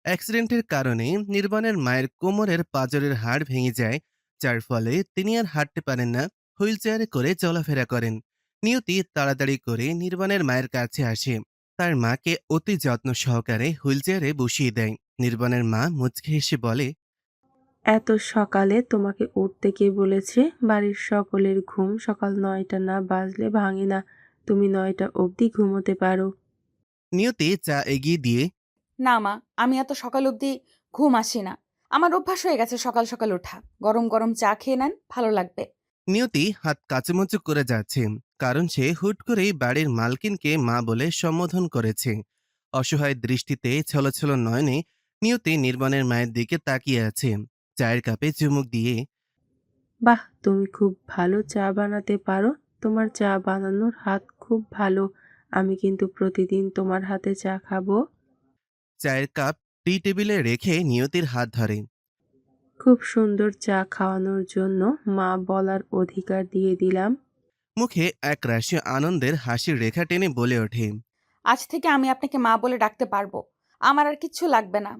অ্যাক্সিডেন্টের কারণে নির্বাণের মায়ের কোমরের পাঁজরের হাড় ভেঙে যায়, যার ফলে তিনি আর হাঁটতে পারেন না, হুইল চেয়ারে করে চলাফেরা করেন। নিয়তি তাড়াতাড়ি করে নির্বাণের মায়ের কাছে আসে। তার মাকে অতি যত্ন সহকারে হুইল চেয়ারে বসিয়ে দেয়। নির্বাণের মা মুচকি হেসে বলে, এত সকালে তোমাকে উঠতে কে বলেছে? বাড়ির সকলের ঘুম সকাল 9টা না বাজলে ভাঙে না। তুমি 9টা অবধি ঘুমোতে পারো। নিয়তি চা এগিয়ে দিয়ে, না মা, আমি এত সকাল অবধি ঘুম আসি না। আমার অভ্যাস হয়ে গেছে সকাল সকাল ওঠা। গরম গরম চা খেয়ে নেন, ভালো লাগবে। নিয়তি হাত কাচুমাচু করে যাচ্ছে, কারণ সে হুট করেই বাড়ির মালকিনকে মা বলে সম্বোধন করেছে। অসহায় দৃষ্টিতে ছলছল নয়নে নিয়তি নির্বাণের মায়ের দিকে তাকিয়ে আছে। চায়ের কাপে চুমুক দিয়ে, বাহ, তুমি খুব ভালো চা বানাতে পারো। তোমার চা বানানোর হাত খুব ভালো। আমি কিন্তু প্রতিদিন তোমার হাতে চা খাবো। চায়ের কাপ টি টেবিলে রেখে নিয়তির হাত ধরে। খুব সুন্দর চা খাওয়ানোর জন্য মা বলার অধিকার দিয়ে দিলাম। মুখে এক রাশি আনন্দের হাসির রেখা টেনে বলে ওঠে, আজ থেকে আমি আপনাকে মা বলে ডাকতে পারবো। আমার আর কিচ্ছু লাগবে না।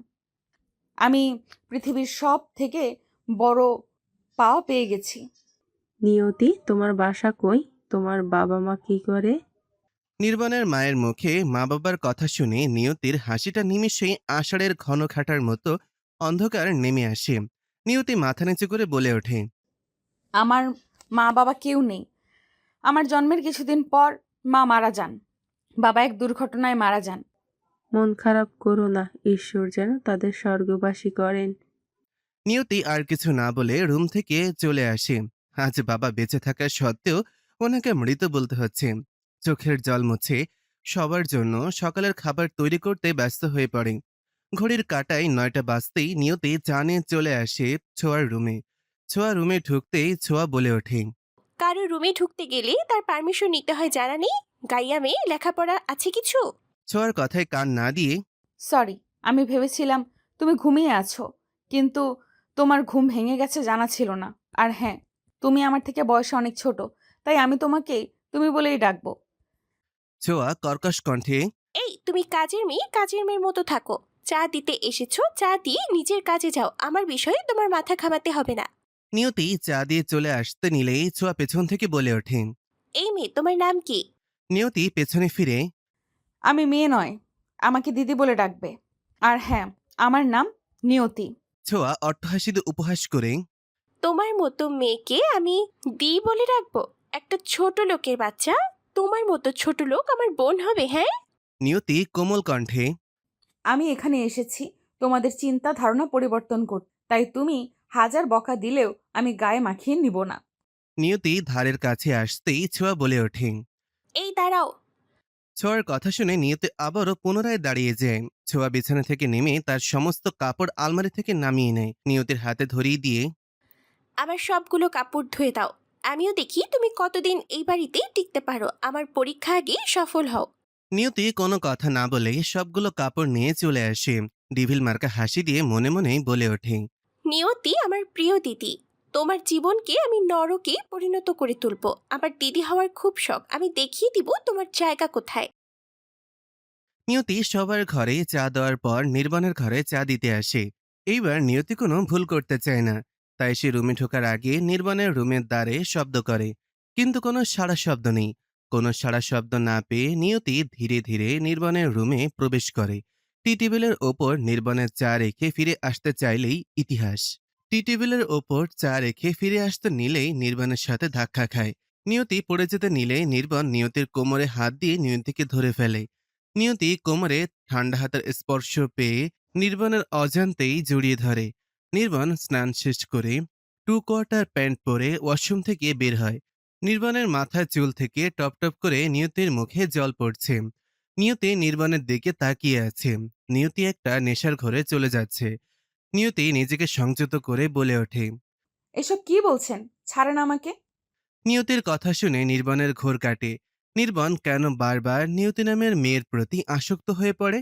আমি পৃথিবীর সব থেকে বড় পাওয়া পেয়ে গেছি। নিয়তি, তোমার বাসা কই? তোমার বাবা মা কি করে? নির্বাণের মায়ের মুখে মা বাবার কথা শুনে নিয়তির হাসিটা নিমিষেই আষাঢ়ের ঘন ঘাটার মতো অন্ধকার নেমে আসে। নিয়তি মাথা নিচু করে বলে ওঠে, আমার মা বাবা কেউ নেই। আমার জন্মের কিছুদিন পর মা মারা যান। বাবা এক দুর্ঘটনায় মারা যান। মন খারাপ করো না, ঈশ্বর যেন তাদের স্বর্গবাসী করেন। নিয়তি আর কিছু না বলে রুম থেকে চলে আসে। আজ বাবা বেঁচে থাকা সত্ত্বেও ওনাকে মৃত বলতে হচ্ছে। চোখের জল মুছে সবার জন্য সকালের খাবার তৈরি করতে ব্যস্ত হয়ে পড়ে। ঘড়ির কাঁটায় 9টা বাজতেই নিয়তি চা নিয়ে চলে আসে ছোঁয়ার রুমে। ছোঁয়া রুমে ঢুকতেই ছোঁয়া বলে ওঠে, কারো রুমে ঢুকতে গেলে তার পারমিশন নিতে হয় জানা নেই? গাইয়া মেয়ে, লেখাপড়া আছে কিছু? ছোঁয়ার কথায় কান না দিয়ে, সরি, আমি ভেবেছিলাম তুমি ঘুমিয়ে আছো, কিন্তু তোমার ঘুম ভেঙে গেছে জানা ছিল না। আর হ্যাঁ, তুমি আমার থেকে বয়সে অনেক ছোট, তাই আমি তোমাকে তুমি বলেই ডাকবো। ছোঁয়া কর্কশ কণ্ঠে, এই, তুমি কাজের মেয়ে, কাজের মেয়ের মতো থাকো। চা দিতে এসেছো, চা দিয়ে নিজের কাজে যাও। আমার বিষয়ে তোমার মাথা ঘামাতে হবে না। নিয়তি চা দিয়ে চলে আসতে নিলেই ছোঁয়া পেছন থেকে বলে ওঠে। এই মেয়ে, তোমার নাম কি? নিয়তি পেছনে ফিরে, আমি মেয়ে নয়, আমাকে দিদি বলে ডাকবে। আর হ্যাঁ, আমার নাম নিয়তি। ছোঁয়া অট্টহাসিতে উপহাস করে, তোমার মতো মেয়েকে আমি দি বলে রাখবো? একটা ছোট লোকের বাচ্চা। তোমার মতো ছোট লোক আমার বোন হবে? হ্যাঁ। নিয়তি কোমল কণ্ঠে, আমি এখানে এসেছি তোমাদের চিন্তা ধারণা পরিবর্তন করতে, তাই তুমি হাজার বকা দিলেও আমি গায়ে মাখিয়ে নিব না। নিয়তি ধারের কাছে আসতেই ছোঁয়া বলে ওঠে, এই দাঁড়াও। ছোঁয়ার কথা শুনে নিয়তি আবারও পুনরায় দাঁড়িয়ে যায়। ছোঁয়া বিছানা থেকে নেমে তার সমস্ত কাপড় আলমারি থেকে নামিয়ে নেয়, নিয়তির হাতে ধরিয়ে দিয়ে। আমার সবগুলো কাপড় ধুয়ে দাও। আমিও দেখি তুমি কতদিন এই বাড়িতে টিকতে পারো। আমার পরীক্ষা আগে সফল হও। নিয়তি কোনো কথা না বলে সবগুলো কাপড় নিয়ে চলে আসে। ডিভিল মার্কা হাসি দিয়ে মনে মনেই বলে ওঠে। নিয়তি আমার প্রিয় দিদি, তোমার জীবনকে আমি নরকে পরিণত করে তুলবো। আমার দিদি হওয়ার খুব শখ, আমি দেখিয়ে দিব তোমার জায়গা কোথায়। নিয়তি সবার ঘরে চা দেওয়ার পর নির্বাণের ঘরে চা দিতে আসে। এইবার নিয়তি কোনো ভুল করতে চায় না, তাই সে রুমে ঢোকার আগে নির্বাণের রুমের দ্বারে শব্দ করে, কিন্তু কোনো সাড়া শব্দ নেই। কোনো সাড়া শব্দ না পেয়ে নিয়তি ধীরে ধীরে নির্বাণের রুমে প্রবেশ করে। টি টেবিলের ওপর নির্বাণের চা রেখে ফিরে আসতে চাইলেই ইতিহাস। টি টেবিলের ওপর চা রেখে ফিরে আসতে নিলেই নির্বাণের সাথে ধাক্কা খায়। নিয়তি পড়ে যেতে নিলে নির্বাণ নিয়তির কোমরে হাত দিয়ে নিয়তিকে ধরে ফেলে। নিয়তি কোমরে ঠান্ডা হাতের স্পর্শ পেয়ে নির্বাণের অজান্তেই জড়িয়ে ধরে। নির্বাণ স্নান শেষ করে 2 কোয়ার্টার প্যান্ট পরে ওয়াশরুম থেকে বের হয়। নির্বাণের মাথার চুল থেকে টপ টপ করে নিয়তির মুখে জল পড়ছে। নিয়তি নির্বাণের দিকে তাকিয়ে আছে। নিয়তি একটা নেশার ঘরে চলে যাচ্ছে। নিয়তি নিজেকে সংযত করে বলে ওঠে। এসব কি বলছেন? ছাড়েন আমাকে। নিয়তির কথা শুনে নির্বাণের ঘোর কাটে। নির্বাণ কেন বারবার নিয়তি নামের মেয়ের প্রতি আসক্ত হয়ে পড়ে?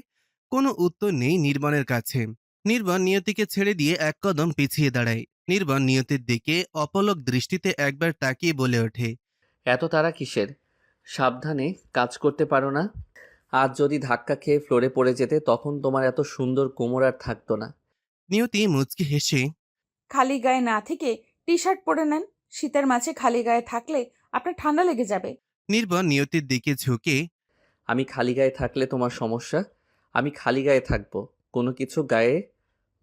কোনো উত্তর নেই নির্বাণের কাছে। নির্বাণ নিয়তিকে ছেড়ে দিয়ে এক কদম পিছিয়ে দাঁড়ায়। নির্বাণ নিয়তির দিকে অপলক দৃষ্টিতে একবার তাকিয়ে বলে ওঠে। এত তাড়া কিসের? সাবধানে কাজ করতে পারো না? আজ যদি ধাক্কা খেয়ে ফ্লোরে পড়ে যেতে, তখন তোমার এত সুন্দর কোমর আর থাকতো না। নিয়তি মুচকি হেসে। খালি গায়ে না থেকে টি শার্ট পরে নেন। শীতের মাঝে খালি গায়ে থাকলে আপনার ঠান্ডা লেগে যাবে। নির্বাণ নিয়তির দিকে ঝুঁকে। আমি খালি গায়ে থাকলে তোমার সমস্যা। আমি খালি গায়ে থাকবো, কোনো কিছু গায়ে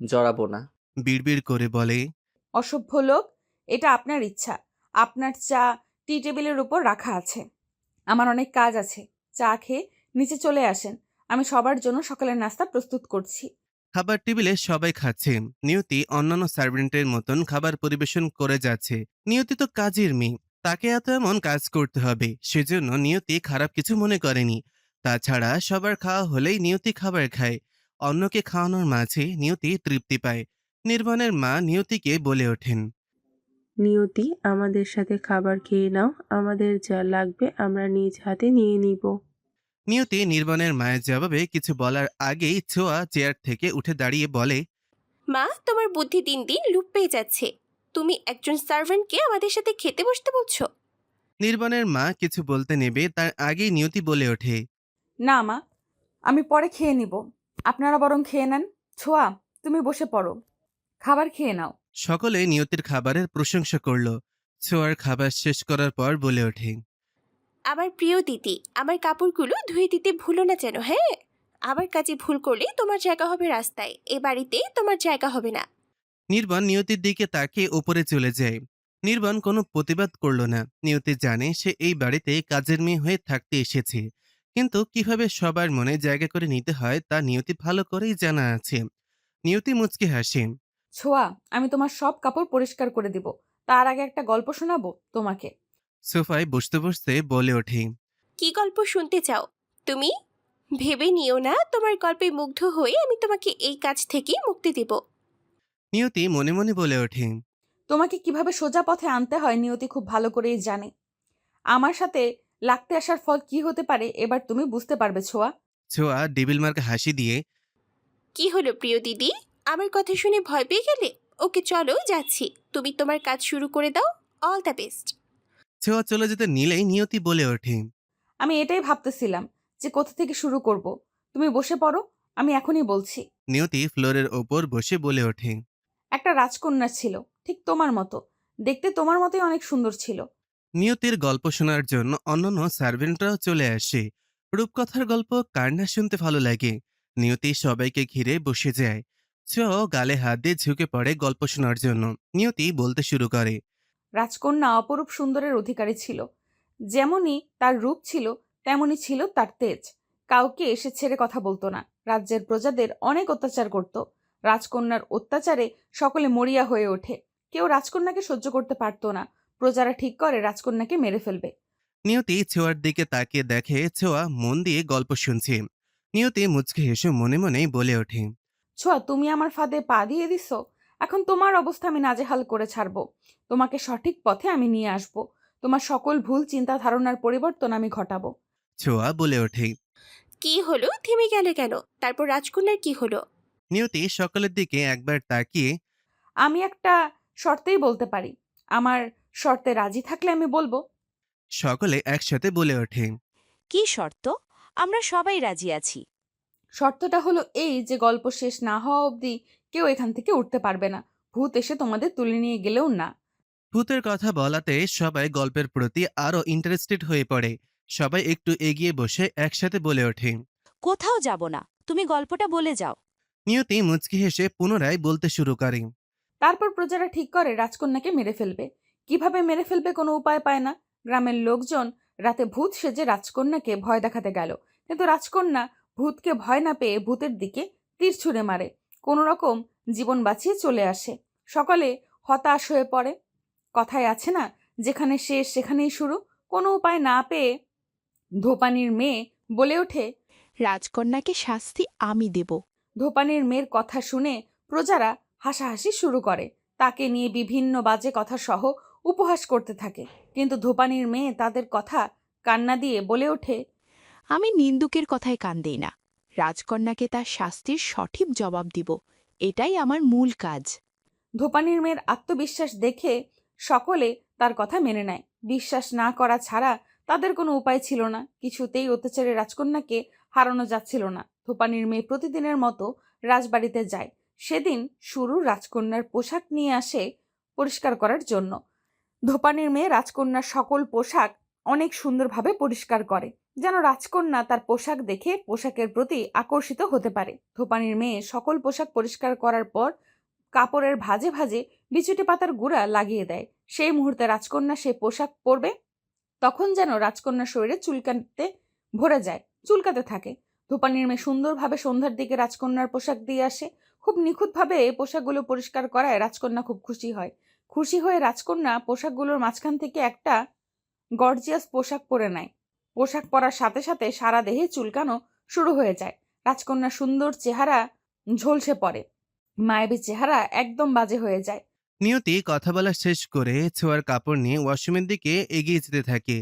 জড়াবো না। বিড়বিড় করে বলে। অসভ্য লোক, এটা আপনার ইচ্ছা। আপনার চা টি টেবিলের উপর রাখা আছে। আমার অনেক কাজ আছে। চা খেয়ে নিচে চলে আসেন, আমি সবার জন্য সকালের নাস্তা প্রস্তুত করছি। খাবার টেবিলে সবাই খাচ্ছে। নিয়তি অন্যান্য সার্ভেন্টের মতন খাবার পরিবেশন করে যাচ্ছে। নিয়তি তো কাজের মেয়ে, তাকে এত এমন কাজ করতে হবে, সেজন্য নিয়তি খারাপ কিছু মনে করেনি। তাছাড়া সবার খাওয়া হলেই নিয়তি খাবার খায়। অন্যকে খাওয়ানোর মাঝে নিয়তি তৃপ্তি পায়। নির্বাণের মা নিয়তিকে বলে ওঠেন। নিয়তি, আমাদের সাথে খাবার খেয়ে নাও। আমাদের যা লাগবে আমরা নিজ হাতে নিয়ে নিব। নিয়তি নির্বাণের মায়ের জবাবে কিছু বলার আগেই ছোঁয়া চেয়ার থেকে উঠে দাঁড়িয়ে বলে। মা, তোমার বুদ্ধি দিন দিন লুপ পেয়ে যাচ্ছে। তুমি একজন সার্ভেন্টকে আমাদের সাথে খেতে বসতে বলছো? নির্বাণের মা কিছু বলতে নেবে তার আগেই নিয়তি বলে ওঠে। না মা, আমি পরে খেয়ে নিব। আপনারা বরং খেয়ে নেন। ছোঁয়া, তুমি বসে পড়ো, খাবার খেয়ে নাও। সকলে নিয়তির খাবারের প্রশংসা করল। ছোঁয়ার খাবার শেষ করার পর বলে ওঠে। আমার প্রিয় দিদি, আমার কাপড়গুলো ধুয়ে দিতে ভুলো না যেন, হ্যাঁ? আবার কাজে ভুল করলে তোমার জায়গা হবে রাস্তায়, এ বাড়িতে তোমার জায়গা হবে না। নির্বাণ নিয়তির দিকে তাকিয়ে উপরে চলে যায়। নির্বাণ কোনো প্রতিবাদ করল না। নিয়তি জানে সে এই বাড়িতে কাজের মেয়ে হয়ে থাকতে এসেছে, কিন্তু কিভাবে সবার মনে জায়গা করে নিতে হয় তা নিয়তি ভালো করেই জানা আছে। নিয়তি মুচকি হাসে। ছোঁয়া, আমি তোমার সব কাপড় পরিষ্কার করে দিব। তার আগে একটা গল্প শোনাবো তোমাকে। সোফায় বসতে বসতে বলে ওঠে। কি গল্প শুনতে চাও তুমি? ভেবে নিও না তোমার গল্পে মুগ্ধ হয়ে আমি তোমাকে এই কাজ থেকে মুক্তি দেব। নিয়তি মনে মনে বলে ওঠে। তোমাকে কিভাবে সোজা পথে আনতে হয় নিয়তি খুব ভালো করেই জানে। আমার সাথে লাগতে আসার ফল কি হতে পারে এবার তুমি বুঝতে পারবে ছোঁয়া। ছোঁয়া ডেবিল মার্কা হাসি দিয়ে। কি হলো প্রিয় দিদি, আমার কথা শুনে ভয় পেয়ে গেলে? ওকে চলো যাচ্ছি, তুমি তোমার কাজ শুরু করে দাও। All the best. ছোঁয়া চলে যেতে নিলেই নিয়তি বলে ওঠে। আমি এটাই ভাবতেছিলাম যে কোথা থেকে শুরু করব। তুমি বসে পড়ো, আমি এখনই বলছি। নিয়তি ফ্লোরের ওপর বসে বলে ওঠে। একটা রাজকন্যা ছিল, ঠিক তোমার মতো। দেখতে তোমার মতোই অনেক সুন্দর ছিল। নিয়তির গল্প শোনার জন্য অন্যান্য সার্ভেন্টরাও চলে আসে। রূপকথার গল্প কার না শুনতে ভালো লাগে। নিয়তি সবাইকে ঘিরে বসে যায়। ছোঁয়াও গালে হাত দিয়ে ঝুঁকে পড়ে গল্প শোনার জন্য। নিয়তি বলতে শুরু করে। রাজকন্যা অপরূপ সুন্দরের অধিকারী ছিল। যেমনই তার রূপ ছিল তেমনি ছিল তার তেজ। কাউকে এসে ছেড়ে কথা বলতো না। রাজ্যের প্রজাদের অনেক অত্যাচার করত। রাজকন্যার অত্যাচারে সকলে মরিয়া হয়ে ওঠে। কেউ রাজকন্যাকে সহ্য করতে পারত না। প্রজারা ঠিক করে রাজকন্যাকে মেরে ফেলবে। নিয়তি ছোঁয়ার দিকে তাকিয়ে দেখে ছোঁয়া মন দিয়ে গল্প শুনছে। নিয়তি মুচকি হেসে মনে মনেই বলে ওঠে, ছোঁয়া, তুমি আমার ফাঁদে পা দিয়ে দিছো। এখন তোমার অবস্থা আমি নাজেহাল করে ছাড়বো। তোমাকে সঠিক পথে আমি নিয়ে আসবো। তোমার সকল ভুল চিন্তা ধারণার পরিবর্তন আমি ঘটাবো। ছোঁয়া বলে ওঠে। কি হলো, থেমে গেলে কেন? তারপর রাজকন্যার কি হলো? নিয়তি সকলের দিকে একবার তাকিয়ে আমি একটা শর্তেই বলতে পারি। আমার শর্তে রাজি থাকলে আমি বলবো। সকলে একসাথে বলে ওঠে। কি শর্ত? আমরা সবাই রাজি আছি। শর্তটা হলো এই যে গল্প শেষ না হওয়া অবধি কেউ এখান থেকে উঠতে পারবে না। ভূত এসে তোমাদের তুলে নিয়ে গেলেও না। ভূতের কথা বলাতে সবাই গল্পের প্রতি আরো ইন্টারেস্টেড হয়ে পড়ে। সবাই একটু এগিয়ে বসে একসাথে বলে ওঠে। কোথাও যাব না, তুমি গল্পটা বলে যাও। নিয়তি মুচকি হেসে পুনরায় বলতে শুরু করে। তারপর প্রজারা ঠিক করে রাজকন্যাকে মেরে ফেলবে। কিভাবে মেরে ফেলবে কোনো উপায় পায় না। গ্রামের লোকজন রাতে ভূত সেজে রাজকন্যাকে ভয় দেখাতে গেল, কিন্তু রাজকন্যা ভূতকে ভয় না পেয়ে ভূতের দিকে তীর ছুঁড়ে মারে। কোনো রকম জীবন বাঁচিয়ে চলে আসে। সকলে হতাশ হয়ে পড়ে। কথায় আছে না, যেখানে শেষ সেখানেই শুরু। কোনো উপায় না পেয়ে ধোপানির মেয়ে বলে ওঠে, রাজকন্যাকে শাস্তি আমি দেব। ধোপানির মেয়ের কথা শুনে প্রজারা হাসাহাসি শুরু করে। তাকে নিয়ে বিভিন্ন বাজে কথা সহ উপহাস করতে থাকে। কিন্তু ধোপানির মেয়ে তাদের কথা কান্না দিয়ে বলে ওঠে, আমি নিন্দুকের কথায় কান দেই না। রাজকন্যাকে তার শাস্তির সঠিক জবাব দিব, এটাই আমার মূল কাজ। ধোপানির মেয়ের আত্মবিশ্বাস দেখে সকলে তার কথা মেনে নেয়। বিশ্বাস না করা ছাড়া তাদের কোনো উপায় ছিল না। কিছুতেই অত্যাচারী রাজকন্যাকে হারানো যাচ্ছিল না। ধোপানির মেয়ে প্রতিদিনের মতো রাজবাড়িতে যায়। সেদিন শুরু রাজকন্যার পোশাক নিয়ে আসে পরিষ্কার করার জন্য। ধোপানির মেয়ে রাজকন্যার সকল পোশাক অনেক সুন্দরভাবে পরিষ্কার করে, যেন রাজকন্যা তার পোশাক দেখে পোশাকের প্রতি আকর্ষিত হতে পারে। ধোপানির মেয়ে সকল পোশাক পরিষ্কার করার পর কাপড়ের ভাঁজে ভাঁজে বিছুটি পাতার গুঁড়া লাগিয়ে দেয়। সেই মুহূর্তে রাজকন্যা সে পোশাক পরবে, তখন যেন রাজকন্যার শরীরে চুলকাতে ভরে যায়, চুলকাতে থাকে। ধোপানির মেয়ে সুন্দরভাবে সন্ধ্যার দিকে রাজকন্যার পোশাক দিয়ে আসে। খুব নিখুঁতভাবে পোশাকগুলো পরিষ্কার করায় রাজকন্যা খুব খুশি হয়। খুশি হয়ে রাজকন্যা পোশাকগুলোর মাঝখান থেকে একটা গর্জিয়াস পোশাক পরে নেয়। পোশাক পরার সাথে সাথে সারা দেহে চুলকানো শুরু হয়ে যায়। রাজকন্যার সুন্দর চেহারা ঝলসে পড়ে। মায়াবী চেহারা একদম বাজে হয়ে যায়। নিয়তি কথা বলা শেষ করে ছোঁয়ার কাপড় নিয়ে ওয়াশরুমের দিকে এগিয়ে যেতে থাকে।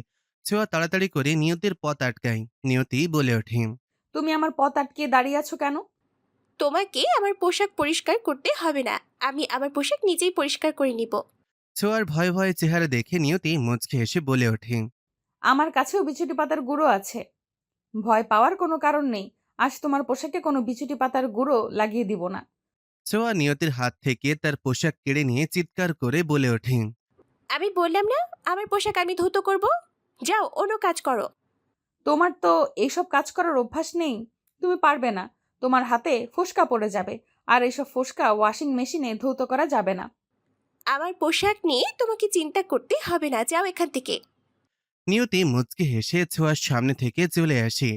ছোঁয়া তাড়াতাড়ি করে নিয়তির পথ আটকায়। নিয়তি বলে ওঠে। তুমি আমার পথ আটকিয়ে দাঁড়িয়ে আছো কেন? তোমাকে আমার পোশাক পরিষ্কার করতে হবে না, আমি আমার পোশাক নিজেই পরিষ্কার করে নিব। ছোঁয়ার ভয়ে ভয়ে চেহারা দেখে নিয়তি মুচকি হেসে বলে ওঠে। আমার কাছেও বিছুটি পাতার গুঁড়ো আছে। ভয় পাওয়ার কোনো কারণ নেই। আজ তোমার পোশাকে কোনো বিছুটি পাতার গুঁড়ো লাগিয়ে দিব না। ছোঁয়া নিয়তির হাত থেকে তার পোশাক কেড়ে নিয়ে চিৎকার করে বলে ওঠে। আমি বললাম না আমার পোশাক আমি ধৌত করব। যাও অন্য কাজ করো। তোমার তো এইসব কাজ করার অভ্যাস নেই। তুমি পারবে না। তোমার হাতে ফোস্কা পড়ে যাবে, আর এইসব ফোস্কা ওয়াশিং মেশিনে ধৌত করা যাবে না। আমার পোশাক নিয়ে তোমাকে চিন্তা করতে হবে না, যাও এখান থেকে। নিয়তি মুচকি হেসে ছোঁয়ার সামনে থেকে চলে আসে।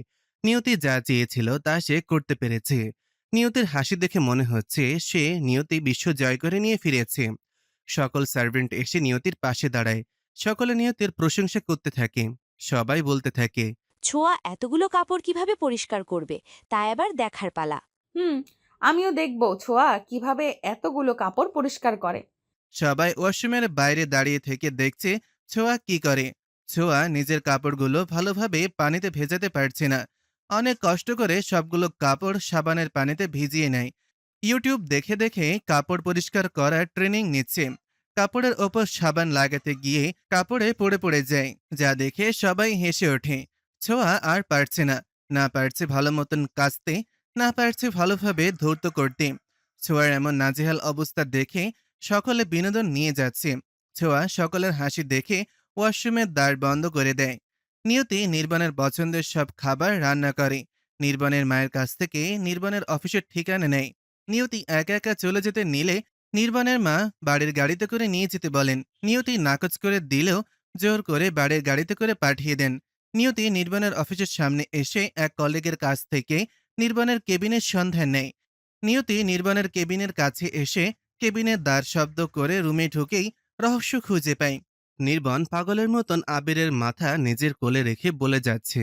নিয়তি যা চেয়েছিল তা সে করতে পেরেছে। নিয়তির হাসি দেখে মনে হচ্ছে সে নিয়তি বিশ্ব জয় করে নিয়ে ফিরেছে। সকল সার্ভেন্ট এসে নিয়তির পাশে দাঁড়ায়। সকলে নিয়তির প্রশংসা করতে থাকে। সবাই বলতে থাকে। ছোঁয়া এতগুলো কাপড় কিভাবে পরিষ্কার করবে, তা এবার দেখার পালা। আমিও দেখব ছোঁয়া কিভাবে এতগুলো কাপড় পরিষ্কার করে। সবাই ওয়াশরুমের বাইরে দাঁড়িয়ে থেকে দেখছে ছোঁয়া কি করে। ছোঁয়া নিজের কাপড়গুলো ভালোভাবে পানিতে ভেজাতে পারছে না। অনেক কষ্ট করে সবগুলো কাপড় সাবানের পানিতে ভিজিয়ে নেয়। ইউটিউব দেখে দেখে কাপড় পরিষ্কার করার ট্রেনিং নিচ্ছে। কাপড়ের ওপর সাবান লাগাতে গিয়ে কাপড়ে পড়ে পড়ে যায়, যা দেখে সবাই হেসে ওঠে। ছোঁয়া আর পারছে না, না পারছে ভালো মতন কাচতে, না পারছে ভালোভাবে ধৌত করতে। ছোঁয়ার এমন নাজেহাল অবস্থা দেখে সকলে বিনোদন নিয়ে যাচ্ছে। ছোঁয়া সকলের হাসি দেখে ওয়াশরুমের দ্বার বন্ধ করে দেয়। নিয়তি নির্বাণের পছন্দের সব খাবার রান্না করে। নির্বাণের মায়ের কাছ থেকে নির্বাণের অফিসের ঠিকানা নেয়। নিয়তি একা একা চলে যেতে নিলে নির্বাণের মা বাড়ির গাড়িতে করে নিয়ে যেতে বলেন। নিয়তি নাকচ করে দিলেও জোর করে বাড়ির গাড়িতে করে পাঠিয়ে দেন। নিয়তি নির্বাণের অফিসের সামনে এসে এক কলিগের কাছ থেকে নির্বাণের কেবিনের সন্ধান নেয়। নিয়তি নির্বাণের কেবিনের কাছে এসে কেবিনের দ্বার শব্দ করে রুমে ঢুকেই রহস্য খুঁজে পায়। নির্বাণ পাগলের মতন আবিরের মাথা নিজের কোলে রেখে বলে যাচ্ছে।